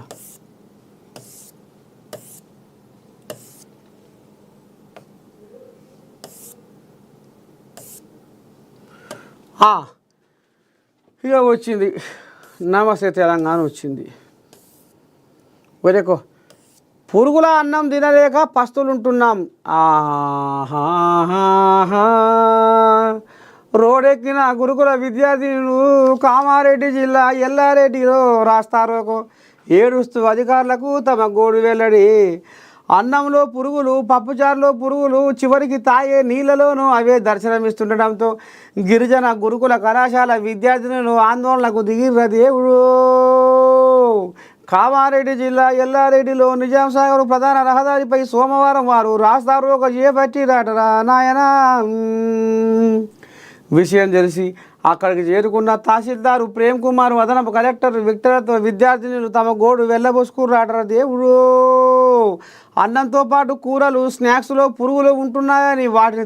ఇక వచ్చింది నమస్తే తెలంగాణ వచ్చింది. ఒరేకో పురుగుల అన్నం తినలేక పస్తులుంటున్నాం. రోడెక్కిన గురుకుల విద్యార్థినులు కామారెడ్డి జిల్లా ఎల్లారెడ్డిలో రాస్తారు. ఏడుస్తూ అధికారులకు తమ గోడు వెల్లడి. అన్నంలో పురుగులు, పప్పుచారులో పురుగులు, చివరికి తాగే నీళ్లలోనూ అవే దర్శనమిస్తుండటంతో గిరిజన గురుకుల కళాశాల విద్యార్థినులు ఆందోళనకు దిగిర్ర దేవుడు. కామారెడ్డి జిల్లా ఎల్లారెడ్డిలో నిజాం సాగర్ ప్రధాన రహదారిపై సోమవారం వారు రాస్తారు చేపట్టిరాటరా నాయనా. విషయం తెలిసి అక్కడికి చేరుకున్న తహసీల్దారు ప్రేమ్ కుమార్, అదనపు కలెక్టర్ విక్టర్తో విద్యార్థినులు తమ గోడు వెళ్ళబోసుకురాటరా దేవుడు. అన్నంతో పాటు కూరలు, స్నాక్స్లో పురుగులు ఉంటున్నాయని వాటిని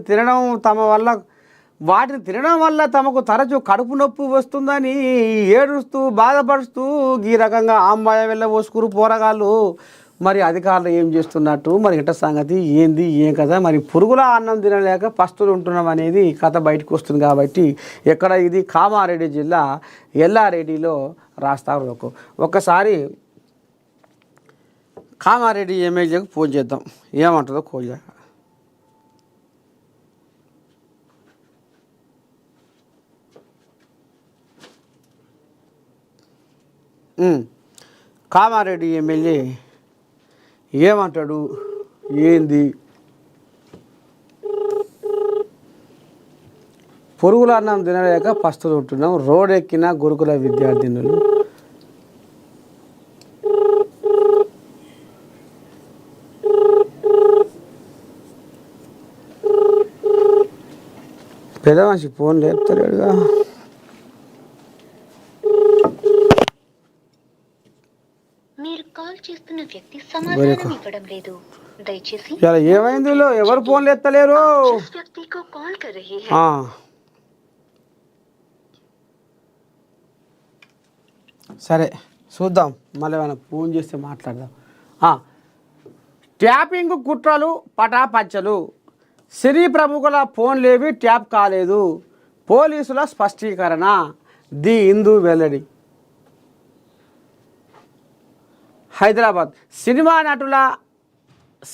తినడం వల్ల తమకు తరచూ కడుపు నొప్పి వస్తుందని ఏడుస్తూ బాధపడుతూ ఈ రకంగా ఆంబాయ వెళ్ళబోసుకురు పోరగాళ్ళు. మరి అధికారులు ఏం చేస్తున్నట్టు, మరి ఇట సంగతి ఏంది ఏం కదా, మరి పురుగుల అన్నం తినలేక పస్తులు ఉంటున్నాం అనేది కథ బయటకు వస్తుంది. కాబట్టి ఎక్కడ ఇది కామారెడ్డి జిల్లా ఎల్లారెడ్డిలో రాస్తారు. ఒక్కసారి కామారెడ్డి ఎమ్మెల్యేకు ఫోన్ చేద్దాం, ఏమంటుందో కోజా. కామారెడ్డి ఎమ్మెల్యే ఏమంటాడు ఏంది? పురుగుల అన్నం తినలేక పస్తులు ఉంటున్నాం, రోడెక్కిన గురుకుల విద్యార్థినులు. పెద్ద మనిషి ఫోన్ లేపుతాడుగా. వ్యక్తి సమాధానం ఇవ్వడం లేదు. దయచేసి ఇలా ఏమైంది ఎవరు ఫోన్లు ఎత్తలేరు. వ్యక్తికి కాల్ కర్ రహీ హై. సరే చూద్దాం, మళ్ళీ ఏమైనా ఫోన్ చేస్తే మాట్లాడదాం. ట్యాపింగ్ కుట్రలు పటాపంచలు, సినీ ప్రముఖుల ఫోన్లేవి ట్యాప్ కాలేదు, పోలీసుల స్పష్టీకరణ. ది హిందూ వెల్లడి. హైదరాబాద్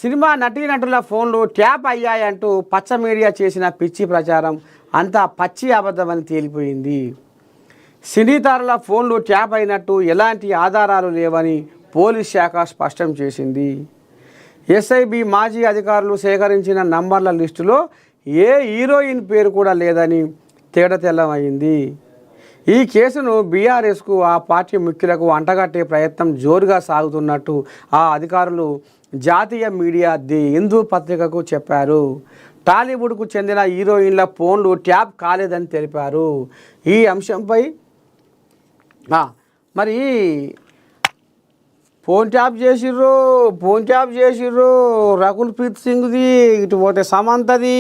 సినిమా నటీనటుల ఫోన్లు ట్యాప్ అయ్యాయంటూ పచ్చ మీడియా చేసిన పిచ్చి ప్రచారం అంతా పచ్చి అబద్ధమని తేలిపోయింది. సినీ తారల ఫోన్లు ట్యాప్ అయినట్టు ఎలాంటి ఆధారాలు లేవని పోలీస్ శాఖ స్పష్టం చేసింది. ఎస్ఐబి మాజీ అధికారులు సేకరించిన నంబర్ల లిస్టులో ఏ హీరోయిన్ పేరు కూడా లేదని తేటతెల్లమైంది. ఈ కేసును బీఆర్ఎస్కు, ఆ పార్టీ ముఖ్యులకు అంటగట్టే ప్రయత్నం జోరుగా సాగుతున్నట్టు ఆ అధికారులు జాతీయ మీడియా ది హిందూ పత్రికకు చెప్పారు. టాలీవుడ్కు చెందిన హీరోయిన్ల ఫోన్లు ట్యాప్ కాలేదని తెలిపారు. ఈ అంశంపై మరి ఫోన్ ట్యాప్ చేసిర్రు రకుల్ ప్రీత్ సింగ్ది, ఇటు పోతే సమంతది.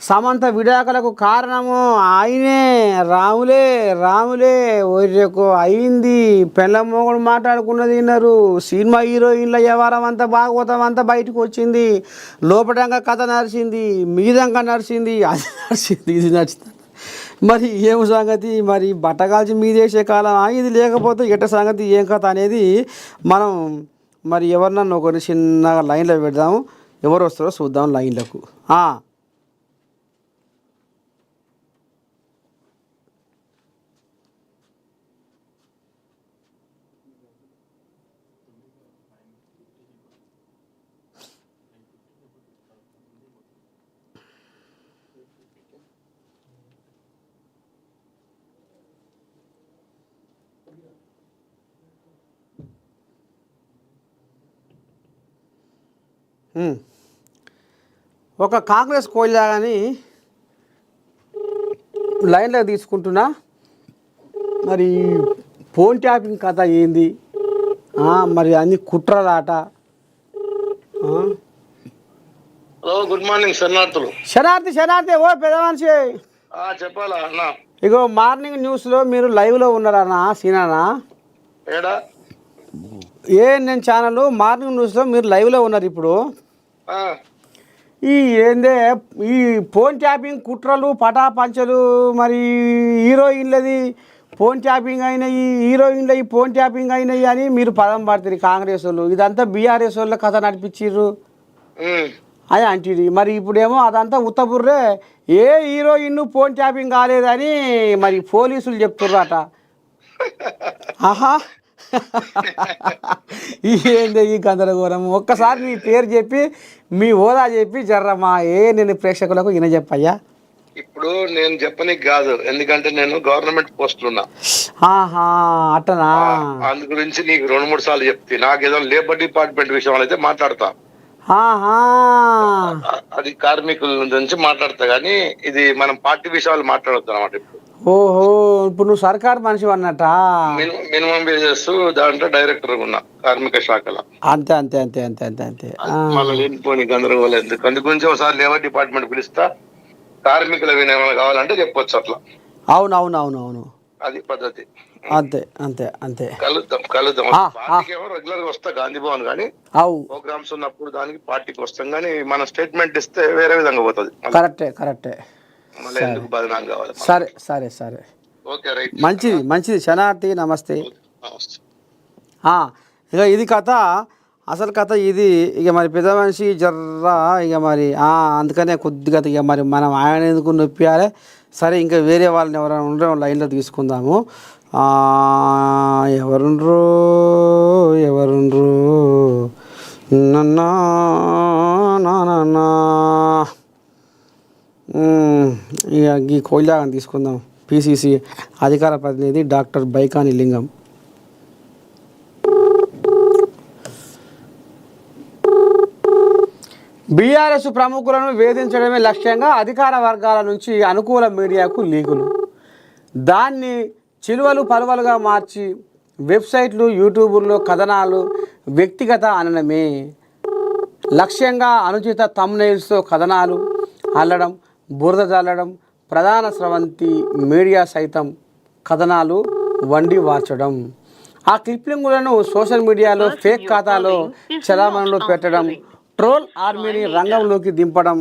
సమంత విడాకులకు కారణము ఆయనే, రాములే వీళ్ళకు అయింది. పెళ్ళమ్మోగుడు మాట్లాడుకున్నది విన్నారు. సినిమా హీరోయిన్ల వ్యవహారం అంతా భాగవతం అంతా బయటకు వచ్చింది. లోపటంగా కథ నడిచింది, మీదంగా నడిచింది, అది నడిచింది, ఇది నడుస్తుంది. మరి ఏం సంగతి, మరి బట్టగాల్చి మీదేసే కాలం ఇది, లేకపోతే ఎట్ట సంగతి ఏం కథ అనేది మనం మరి ఎవరినన్నా ఒకరిని చిన్నగా లైన్లో పెడదాము. ఎవరు వస్తారో చూద్దాం లైన్లకు. ఒక కాంగ్రెస్ కోయిలాగాని లైన్లోకి తీసుకుంటున్నా. మరి ఫోన్ ట్యాపింగ్ కథ ఏంది, మరి అన్ని కుట్రలాట. హలో, గుడ్ మార్నింగ్ శరణార్థులు. శనార్థి ఓ పెద్ద మనిషి చెప్పాలా అన్న? ఇగో మార్నింగ్ న్యూస్లో మీరు లైవ్లో ఉన్నారన్నా సీనానా? ఏడా నేను ఛానల్ మార్నింగ్ న్యూస్లో మీరు లైవ్లో ఉన్నారు ఇప్పుడు. ఈ ఏందే ఈ ఫోన్ ట్యాపింగ్ కుట్రలు పటాపంచలు, మరి హీరోయిన్లది ఫోన్ ట్యాపింగ్ అయినాయి, హీరోయిన్ల ఈ ఫోన్ ట్యాపింగ్ అయినాయి అని మీరు పదం పడుతుంది కాంగ్రెస్ వాళ్ళు. ఇదంతా బీఆర్ఎస్ వాళ్ళ కథ నడిపించారు అని అంటుంది. మరి ఇప్పుడేమో అదంతా ఉత్తబుర్రే, ఏ హీరోయిన్ ఫోన్ ట్యాపింగ్ కాలేదని మరి పోలీసులు చెప్తుర్రట. ఆహా, ఏంది ఈ గందరగోళం? ఒక్కసారి మీ పేరు చెప్పి మీ హోదా చెప్పి జర్రమ్మా నేను ప్రేక్షకులకు ఈయన చెప్పయ్యా. ఇప్పుడు నేను చెప్పనీకి కాదు, ఎందుకంటే నేను గవర్నమెంట్ పోస్ట్ ఉన్నా. అట్టనా? అందు గురించి నీకు 2-3 సార్లు చెప్తే నాకు ఏదో లేబర్ డిపార్ట్మెంట్ విషయాలు అయితే మాట్లాడతా, అది కార్మికుల నుంచి మాట్లాడతా, కానీ ఇది మనం పార్టీ విషయాలు మాట్లాడొద్దు అన్నమాట. ఇప్పుడు ఓహో, ఇప్పుడు నువ్వు సర్కార్ మనిషి అన్నట. మినిమం వేజెస్ దాంట్లో డైరెక్టర్ ఉన్నా కార్మిక శాఖలో. అంతే అంతే అంతే అంతే అంతే అంతే మళ్ళీ లేనిపోని గందరగోళం ఎందుకు? అందు గురించి ఒకసారి లేబర్ డిపార్ట్మెంట్ పిలుస్తా, కార్మికుల వినయమని కావాలంటే చెప్పొచ్చు అట్లా. అవును, అది పద్ధతి. అంతే అంతే అంతే కలుద్దాం. పార్టీకి రెగ్యులర్ గా వస్తా గాంధీ భవన్, కానీ ప్రోగ్రామ్స్ ఉన్నప్పుడు దానికి పార్టీకి వస్తాం, కానీ మన స్టేట్మెంట్ ఇస్తే వేరే విధంగా పోతుంది. కరెక్టే. మళ్ళీ ఎందుకు బదనాలు కావాలి? సరే. Okay, right. మంచిది శనార్థి, నమస్తే. ఇక ఇది కథ, అసలు కథ ఇది. ఇక మరి పెద్ద మనిషి జర్రా ఇక మరి అందుకనే కొద్దిగా ఇక మరి మనం ఆయన ఎందుకు నొప్పియాలి. సరే, ఇంకా వేరే వాళ్ళని ఎవరైనా ఉండరో లైన్లో తీసుకుందాము. ఎవరుండ్రు నన్నా ఇక ఈ కోయిలాగాని తీసుకుందాం. పిసిసి అధికార ప్రతినిధి డాక్టర్ బైకాని లింగం. బీఆర్ఎస్ ప్రముఖులను వేధించడమే లక్ష్యంగా అధికార వర్గాల నుంచి అనుకూల మీడియాకు లీకులు, దాన్ని చిలువలు పలువలుగా మార్చి వెబ్సైట్లు, యూట్యూబుల్లో కథనాలు, వ్యక్తిగత అననమే. లక్ష్యంగా అనుచిత థంబ్నెయిల్స్తో కథనాలు అల్లడం, బురద జల్లడం, ప్రధాన స్రవంతి మీడియా సైతం కథనాలు వండి వార్చడం, ఆ క్లిప్పింగులను సోషల్ మీడియాలో ఫేక్ ఖాతాలో చలామణిలో పెట్టడం, ట్రోల్ ఆర్మీని రంగంలోకి దింపడం.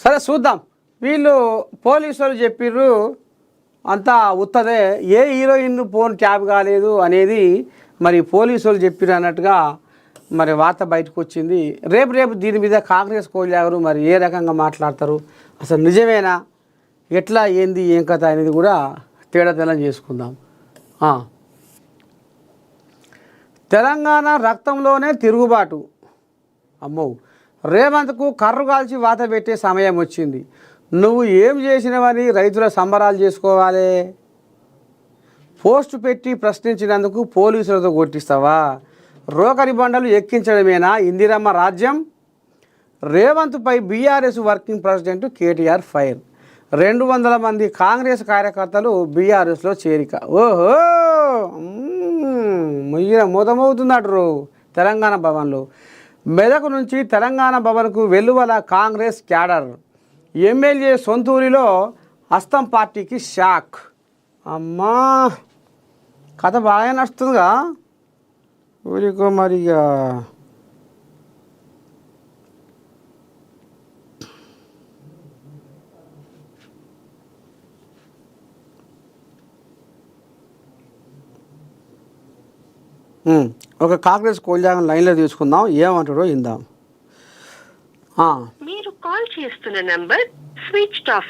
సరే చూద్దాం. వీళ్ళు పోలీసులు చెప్పిర్రు అంతా ఉత్తదే, ఏ హీరోయిన్ ఫోన్ ట్యాప్ కాలేదు అనేది మరి పోలీసులు చెప్పిర్రు అన్నట్టుగా మరి వార్త బయటకు వచ్చింది. రేపు దీని మీద కాంగ్రెస్ కోళ్ళారు మరి ఏ రకంగా మాట్లాడతారు, అసలు నిజమేనా, ఎట్లా ఏంది ఏం కథ అనేది కూడా తేడం చేసుకుందాం. తెలంగాణ రక్తంలోనే తిరుగుబాటు. అమ్మో, రేవంత్కు కర్రు కాల్చి వాత పెట్టే సమయం వచ్చింది. నువ్వు ఏం చేసినవని రైతుల సంబరాలు చేసుకోవాలి. పోస్టు పెట్టి ప్రశ్నించినందుకు పోలీసులతో కొట్టిస్తావా? రోకరి బండలు ఎక్కించడమేనా ఇందిరమ్మ రాజ్యం? రేవంత్పై BRS working president KTR fire. 200 మంది కాంగ్రెస్ కార్యకర్తలు బీఆర్ఎస్లో చేరిక. ఓహో, మొయ్యిన మొదమవుతుందట తెలంగాణ భవన్లో. మెదక్ నుంచి తెలంగాణ భవన్కు వెలువల కాంగ్రెస్ క్యాడర్. ఎమ్మెల్యే సొంతూరిలో హస్తం పార్టీకి షాక్. అమ్మా, కథ బాగా నడుస్తుందిగా ఊరికో మరిగా. ఒక కాంగ్రెస్ కోల్జాగన్ లైన్లో తీసుకుందాం, ఏమంటాడో ఇందాం. మీరు కాల్ చేస్తున్న నంబర్ స్విచ్ ఆఫ్.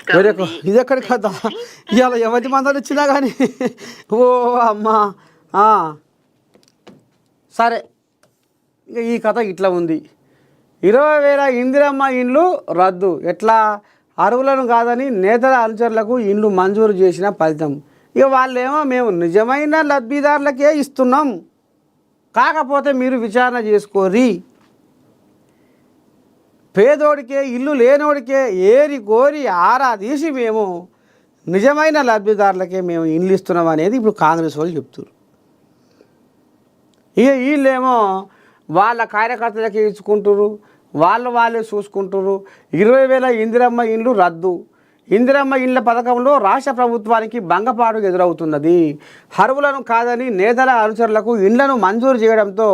ఇది ఎక్కడి కదా, ఇవాళ ఎవరి మందలు ఇచ్చినా కానీ ఓ అమ్మా. సరే, ఇక ఈ కథ ఇట్లా ఉంది. 20,000 ఇందిరమ్మ ఇండ్లు రద్దు. ఎట్లా? అర్హులను కాదని నేతల అనుచరులకు ఇండ్లు మంజూరు చేసిన ఫలితం. ఇక వాళ్ళేమో మేము నిజమైన లబ్ధిదారులకే ఇస్తున్నాం, కాకపోతే మీరు విచారణ చేసుకోరి, పేదోడికే ఇల్లు లేనోడికే ఏరి కోరి ఆరా తీసి మేము నిజమైన లబ్ధిదారులకే మేము ఇండ్లు ఇస్తున్నాం అనేది ఇప్పుడు కాంగ్రెస్ వాళ్ళు చెప్తున్నారు. ఇక వీళ్ళేమో వాళ్ళ కార్యకర్తలకి ఇచ్చుకుంటారు, వాళ్ళే చూసుకుంటారు. 20,000 ఇందిరమ్మ ఇండ్లు రద్దు. ఇందిరమ్మ ఇండ్ల పథకంలో రాష్ట్ర ప్రభుత్వానికి భంగపాటు ఎదురవుతున్నది. అర్హులను కాదని నేతల అనుచరులకు ఇండ్లను మంజూరు చేయడంతో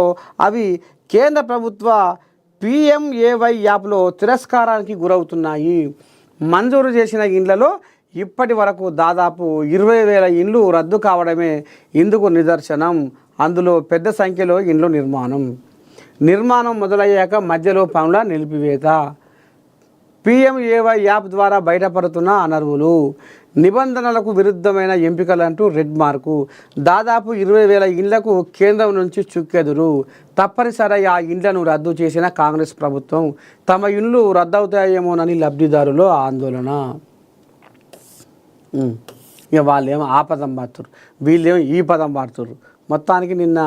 అవి కేంద్ర ప్రభుత్వ PMAY యాప్లో తిరస్కారానికి గురవుతున్నాయి. మంజూరు చేసిన ఇండ్లలో ఇప్పటి వరకు దాదాపు 20,000 ఇండ్లు రద్దు కావడమే ఇందుకు నిదర్శనం. అందులో పెద్ద సంఖ్యలో ఇండ్ల నిర్మాణం మొదలయ్యాక మధ్యలో పనుల నిలిపివేత. PMAY యాప్ ద్వారా బయటపడుతున్న అనర్హులు, నిబంధనలకు విరుద్ధమైన ఎంపికలంటూ రెడ్ మార్కు. దాదాపు 20,000 ఇండ్లకు కేంద్రం నుంచి చుక్కెదురు. తప్పనిసరి ఆ ఇండ్లను రద్దు చేసిన కాంగ్రెస్ ప్రభుత్వం తమ ఇండ్లు రద్దవుతాయేమోనని లబ్ధిదారులు ఆందోళన. ఇక వాళ్ళేమో ఆ పదం పాడుతారు, వీళ్ళేమో ఈ పదం పాడుతారు. మొత్తానికి నిన్న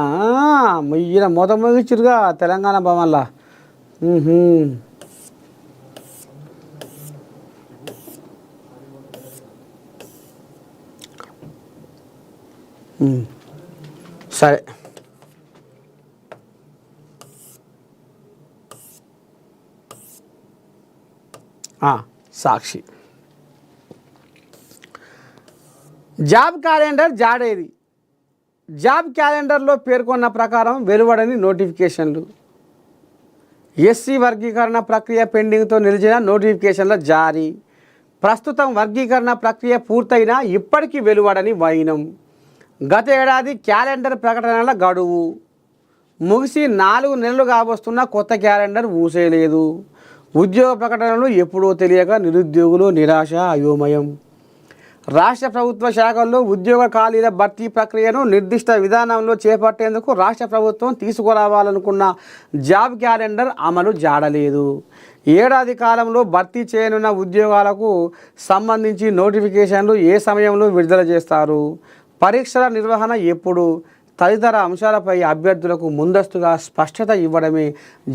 మొయ్యిన మొదమొగిచ్చిరుగా తెలంగాణ భవన్లా. సరే, సాక్షి జాబ్ క్యాలెండర్ జాడేది. జాబ్ క్యాలెండర్లో పేర్కొన్న ప్రకారం వెలువడని నోటిఫికేషన్లు. ఎస్సీ వర్గీకరణ ప్రక్రియ పెండింగ్తో నిలిచిన నోటిఫికేషన్ల జారీ. ప్రస్తుతం వర్గీకరణ ప్రక్రియ పూర్తయినా ఇప్పటికీ వెలువడని వైనం. గత ఏడాది క్యాలెండర్ ప్రకటనల గడువు ముగిసి 4 నెలలు కాబోస్తున్న కొత్త క్యాలెండర్ ఊసేయలేదు. ఉద్యోగ ప్రకటనలు ఎప్పుడో తెలియక నిరుద్యోగులు నిరాశ అయోమయం. రాష్ట్ర ప్రభుత్వ శాఖల్లో ఉద్యోగ ఖాళీల భర్తీ ప్రక్రియను నిర్దిష్ట విధానంలో చేపట్టేందుకు రాష్ట్ర ప్రభుత్వం తీసుకురావాలనుకున్న జాబ్ క్యాలెండర్ అమలు జాడలేదు. ఏడాది కాలంలో భర్తీ చేయనున్న ఉద్యోగాలకు సంబంధించి నోటిఫికేషన్లు ఏ సమయంలో విడుదల చేస్తారు, పరీక్షల నిర్వహణ ఎప్పుడు, తదితర అంశాలపై అభ్యర్థులకు ముందస్తుగా స్పష్టత ఇవ్వడమే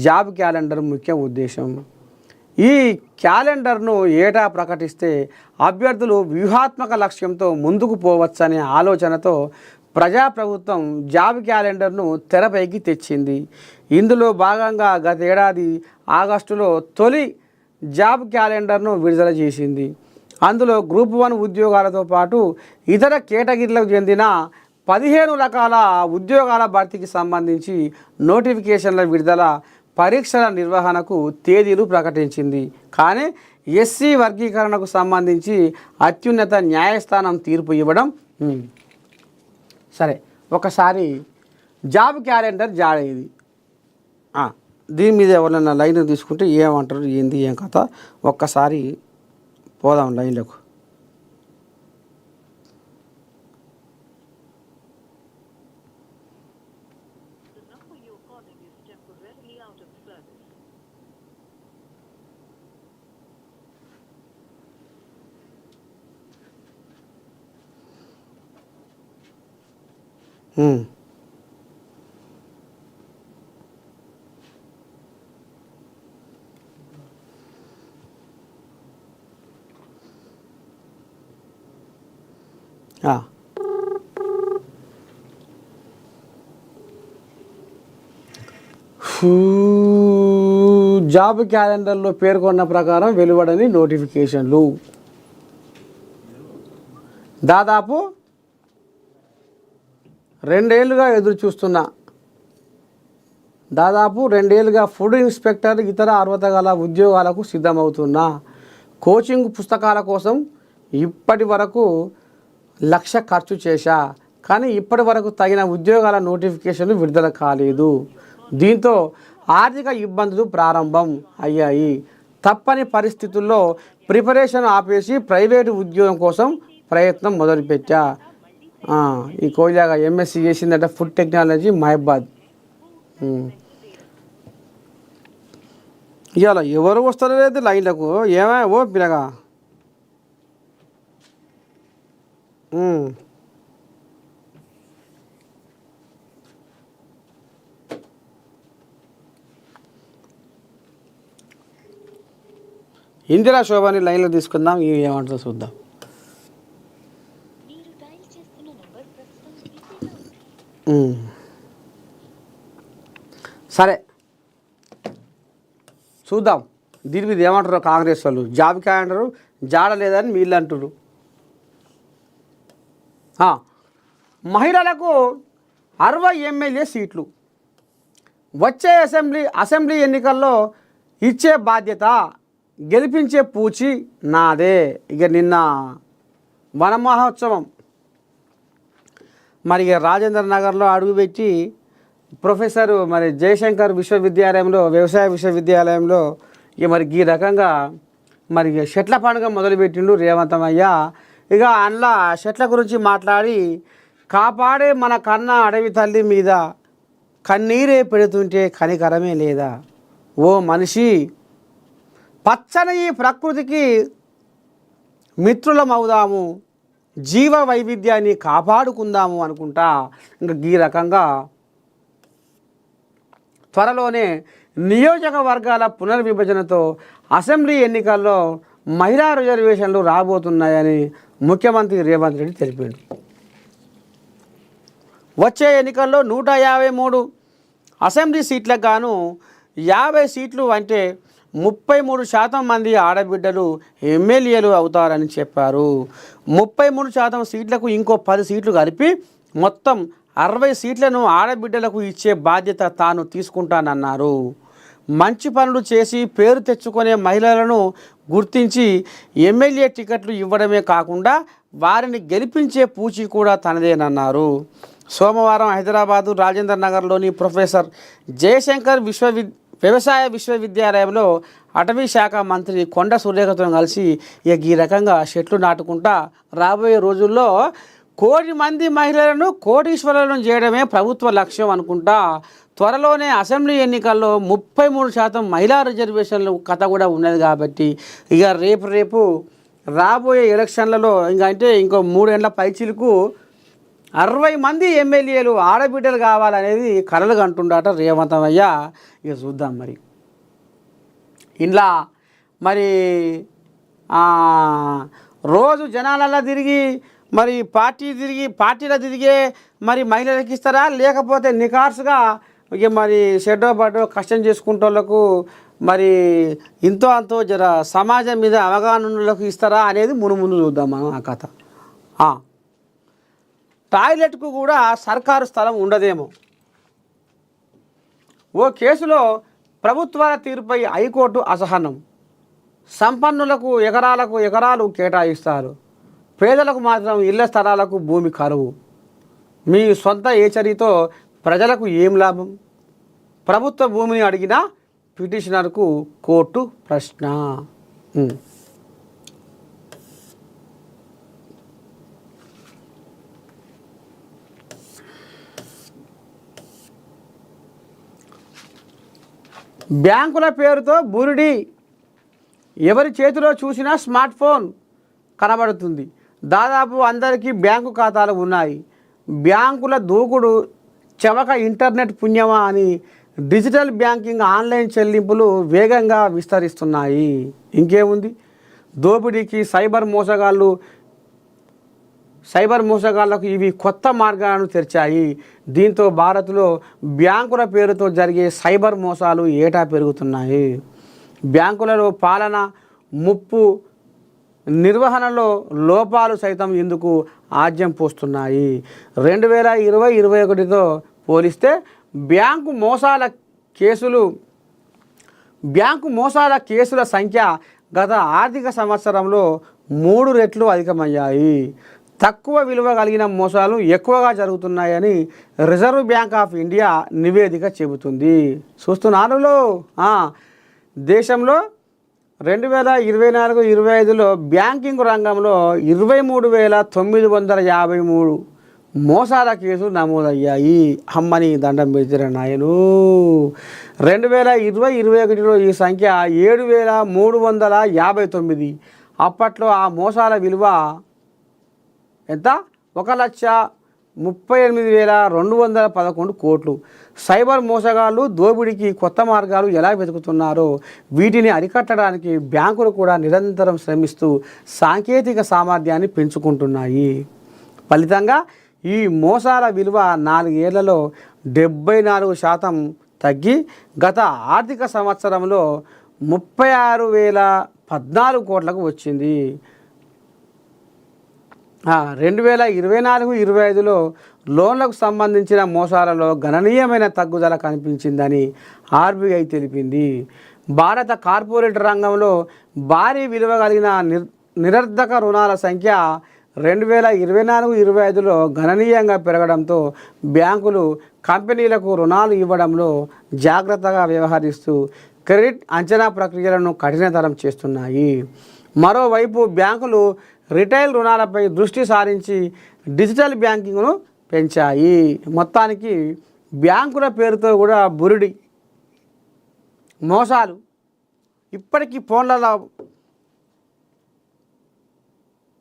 జాబ్ క్యాలెండర్ ముఖ్య ఉద్దేశం. ఈ క్యాలెండర్ను ఏటా ప్రకటిస్తే అభ్యర్థులు వ్యూహాత్మక లక్ష్యంతో ముందుకు పోవచ్చనే ఆలోచనతో ప్రజాప్రభుత్వం జాబ్ క్యాలెండర్ను తెరపైకి తెచ్చింది. ఇందులో భాగంగా గత ఏడాది ఆగస్టులో తొలి జాబ్ క్యాలెండర్ను విడుదల చేసింది. అందులో గ్రూప్ 1 ఉద్యోగాలతో పాటు ఇతర కేటగిరీలకు చెందిన 15 రకాల ఉద్యోగాల భర్తీకి సంబంధించి నోటిఫికేషన్ల విడుదల, పరీక్షల నిర్వహణకు తేదీలు ప్రకటించింది. కానీ ఎస్సీ వర్గీకరణకు సంబంధించి అత్యున్నత న్యాయస్థానం తీర్పు ఇవ్వడం సరే. ఒకసారి జాబ్ క్యాలెండర్ జాడేది, దీని మీద ఎవరైనా లైన్ తీసుకుంటే ఏమంటారు, ఏంది ఏం కథ, ఒక్కసారి పోదాం లైన్లకు. జాబ్ క్యాలెండర్లో పేర్కొన్న ప్రకారం వెలువడని నోటిఫికేషన్లు దాదాపు 2 ఏళ్ళుగా ఎదురు చూస్తున్నా. దాదాపు 2 ఏళ్ళుగా ఫుడ్ ఇన్స్పెక్టర్ ఇతర అర్హత గల ఉద్యోగాలకు సిద్ధమవుతున్నా. కోచింగ్ పుస్తకాల కోసం ఇప్పటి వరకు 1,00,000 ఖర్చు చేశా, కానీ ఇప్పటి వరకు తగిన ఉద్యోగాల నోటిఫికేషన్లు విడుదల కాలేదు. దీంతో ఆర్థిక ఇబ్బందులు ప్రారంభం అయ్యాయి. తప్పని పరిస్థితుల్లో ప్రిపరేషన్ ఆపేసి ప్రైవేటు ఉద్యోగం కోసం ప్రయత్నం మొదలుపెట్టా. ఈ కోయిలాగా ఎంఎస్సీ చేసిందట, ఫుడ్ టెక్నాలజీ, మహబాద్. ఇవాళ ఎవరు వస్తలేదు లైన్లకు, ఏమో ఓ పిల్లగా. ఇందిరా శోభని లైన్లో తీసుకుందాం, ఇవి ఏమంటారో చూద్దాం. సరే చూద్దాం దీని మీద ఏమంటారు కాంగ్రెస్ వాళ్ళు. జాబ్ క్యాలెండరు జాడలేదని వీళ్ళు అంటారు. మహిళలకు 60 ఎమ్మెల్యే సీట్లు వచ్చే అసెంబ్లీ ఎన్నికల్లో ఇచ్చే బాధ్యత, గెలిపించే పూచి నాదే. ఇక నిన్న వన మహోత్సవం మరి రాజేంద్ర నగర్లో అడుగుపెట్టి ప్రొఫెసర్ మరి జయశంకర్ విశ్వవిద్యాలయంలో, వ్యవసాయ విశ్వవిద్యాలయంలో ఇక మరి ఈ రకంగా మరి చెట్ల పండుగ మొదలుపెట్టిండు రేవంతమయ్య. ఇక అందులో చెట్ల గురించి మాట్లాడి, కాపాడే మన కన్న అడవి తల్లి మీద కన్నీరే పెడుతుంటే కనికరమే లేదా, ఓ మనిషి పచ్చని ఈ ప్రకృతికి మిత్రులమవుదాము, జీవ వైవిధ్యాన్ని కాపాడుకుందాము అనుకుంటా. ఇంకా ఈ రకంగా త్వరలోనే నియోజకవర్గాల పునర్విభజనతో అసెంబ్లీ ఎన్నికల్లో మహిళా రిజర్వేషన్లు రాబోతున్నాయని ముఖ్యమంత్రి రేవంత్ రెడ్డి తెలిపాడు. వచ్చే ఎన్నికల్లో 153 అసెంబ్లీ సీట్లకు గాను 50 సీట్లు అంటే 33% మంది ఆడబిడ్డలు ఎమ్మెల్యేలు అవుతారని చెప్పారు. 33% సీట్లకు ఇంకో 10 సీట్లు కలిపి మొత్తం 60 సీట్లను ఆడబిడ్డలకు ఇచ్చే బాధ్యత తాను తీసుకుంటానన్నారు. మంచి పనులు చేసి పేరు తెచ్చుకునే మహిళలను గుర్తించి ఎమ్మెల్యే టికెట్లు ఇవ్వడమే కాకుండా వారిని గెలిపించే పూచి కూడా తనదేనన్నారు. సోమవారం హైదరాబాదు రాజేంద్ర నగర్లోని ప్రొఫెసర్ జయశంకర్ వ్యవసాయ విశ్వవిద్యాలయంలో అటవీ శాఖ మంత్రి కొండ సురేఖతో కలిసి ఇక ఈ రకంగా చెట్లు నాటుకుంటా రాబోయే రోజుల్లో 1,00,000 మంది మహిళలను కోటీశ్వరులను చేయడమే ప్రభుత్వ లక్ష్యం అనుకుంటా. త్వరలోనే అసెంబ్లీ ఎన్నికల్లో 33% మహిళా రిజర్వేషన్లు కథ కూడా ఉన్నది కాబట్టి ఇక రేపు రాబోయే ఎలక్షన్లలో ఇంకా అంటే ఇంకో 3 ఏళ్ల పైచిలకు 60 మంది ఎమ్మెల్యేలు ఆడబిడ్డలు కావాలనేది కలలు కంటుండట రేవంతమయ్య. ఇక చూద్దాం మరి ఇంట్లో మరి రోజు జనాలల్లో తిరిగి మరి పార్టీలో తిరిగే మరి మహిళలకు ఇస్తారా, లేకపోతే నికార్సుగా ఇక మరి షెడ్డో బడ్డో కష్టం చేసుకుంటే వాళ్ళకు మరి ఇంతో అంతో జర సమాజం మీద అవగాహన ఉన్నోళ్ళకు ఇస్తారా అనేది ముందు చూద్దాం మనం ఆ కథ. టాయిలెట్కు కూడా సర్కారు స్థలం ఉండదేమో. ఓ కేసులో ప్రభుత్వాల తీరుపై హైకోర్టు అసహనం. సంపన్నులకు ఎకరాలు కేటాయిస్తారు, పేదలకు మాత్రం ఇళ్ల స్థలాలకు భూమి కరువు. మీ సొంత ఏచరితో ప్రజలకు ఏం లాభం? ప్రభుత్వ భూమిని అడిగిన పిటిషనర్కు కోర్టు ప్రశ్న. బ్యాంకుల పేరుతో బురిడి. ఎవరి చేతిలో చూసినా స్మార్ట్ ఫోన్ కనబడుతుంది. దాదాపు అందరికీ బ్యాంకు ఖాతాలు ఉన్నాయి. బ్యాంకుల దూకుడు చవక ఇంటర్నెట్ పుణ్యమా అని డిజిటల్ బ్యాంకింగ్ ఆన్లైన్ చెల్లింపులు వేగంగా విస్తరిస్తున్నాయి. ఇంకేముంది, దోపిడీకి సైబర్ మోసగాళ్లకు ఇవి కొత్త మార్గాలను తెరిచాయి. దీంతో భారత్లో బ్యాంకుల పేరుతో జరిగే సైబర్ మోసాలు ఏటా పెరుగుతున్నాయి. బ్యాంకులలో పాలన ముప్పు, నిర్వహణలో లోపాలు సైతం ఇందుకు ఆజ్యం పోస్తున్నాయి. 2020-21తో పోలిస్తే బ్యాంకు మోసాల కేసుల సంఖ్య గత ఆర్థిక సంవత్సరంలో 3 రెట్లు అధికమయ్యాయి. తక్కువ విలువ కలిగిన మోసాలు ఎక్కువగా జరుగుతున్నాయని రిజర్వ్ బ్యాంక్ ఆఫ్ ఇండియా నివేదిక చెబుతుంది. చూస్తున్నారులో దేశంలో 2024-25లో బ్యాంకింగ్ రంగంలో 23,953 మోసాల కేసులు నమోదయ్యాయి. అమ్మని దండం పెడితే నాయను. 2020-21లో ఈ సంఖ్య 7,359. అప్పట్లో ఆ మోసాల విలువ ఎంత? 1,38,211 కోట్లు. సైబర్ మోసగాళ్ళు దోపిడీకి కొత్త మార్గాలు ఎలా వెతుకుతున్నారో వీటిని అరికట్టడానికి బ్యాంకులు కూడా నిరంతరం శ్రమిస్తూ సాంకేతిక సామర్థ్యాన్ని పెంచుకుంటున్నాయి. ఫలితంగా ఈ మోసాల విలువ 4 ఏళ్లలో 74% తగ్గి గత ఆర్థిక సంవత్సరంలో 36,014 కోట్లకు వచ్చింది. 2024-25లో లోన్లకు సంబంధించిన మోసాలలో గణనీయమైన తగ్గుదల కనిపించిందని ఆర్బీఐ తెలిపింది. భారత కార్పొరేట్ రంగంలో భారీ విలువ కలిగిన నిరర్ధక రుణాల సంఖ్య 2024-25లో గణనీయంగా పెరగడంతో బ్యాంకులు కంపెనీలకు రుణాలు ఇవ్వడంలో జాగ్రత్తగా వ్యవహరిస్తూ క్రెడిట్ అంచనా ప్రక్రియలను కఠినతరం చేస్తున్నాయి. మరోవైపు బ్యాంకులు రిటైల్ రుణాలపై దృష్టి సారించి డిజిటల్ బ్యాంకింగ్ను పెంచాయి. మొత్తానికి బ్యాంకుల పేరుతో కూడా బురిడి మోసాలు ఇప్పటికీ ఫోన్లలో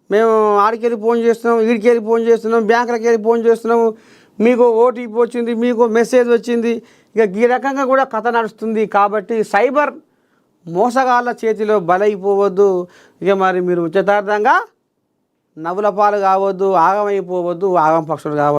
మేము ఆడికి వెళ్ళి ఫోన్ చేస్తున్నాం, వీడికి వెళ్ళి ఫోన్ చేస్తున్నాం, బ్యాంకులకి వెళ్ళి ఫోన్ చేస్తున్నాము, మీకు ఓటీపీ వచ్చింది, మీకు మెసేజ్ వచ్చింది, ఇక ఈ రకంగా కూడా కథ నడుస్తుంది. కాబట్టి సైబర్ మోసగాళ్ళ చేతిలో బలైపోవద్దు. ఇక మరి మీరు ఉచితార్థంగా నవ్వుల పాలు కావద్దు, ఆగమైపోవద్దు, ఆగం పక్షులు కావద్దు.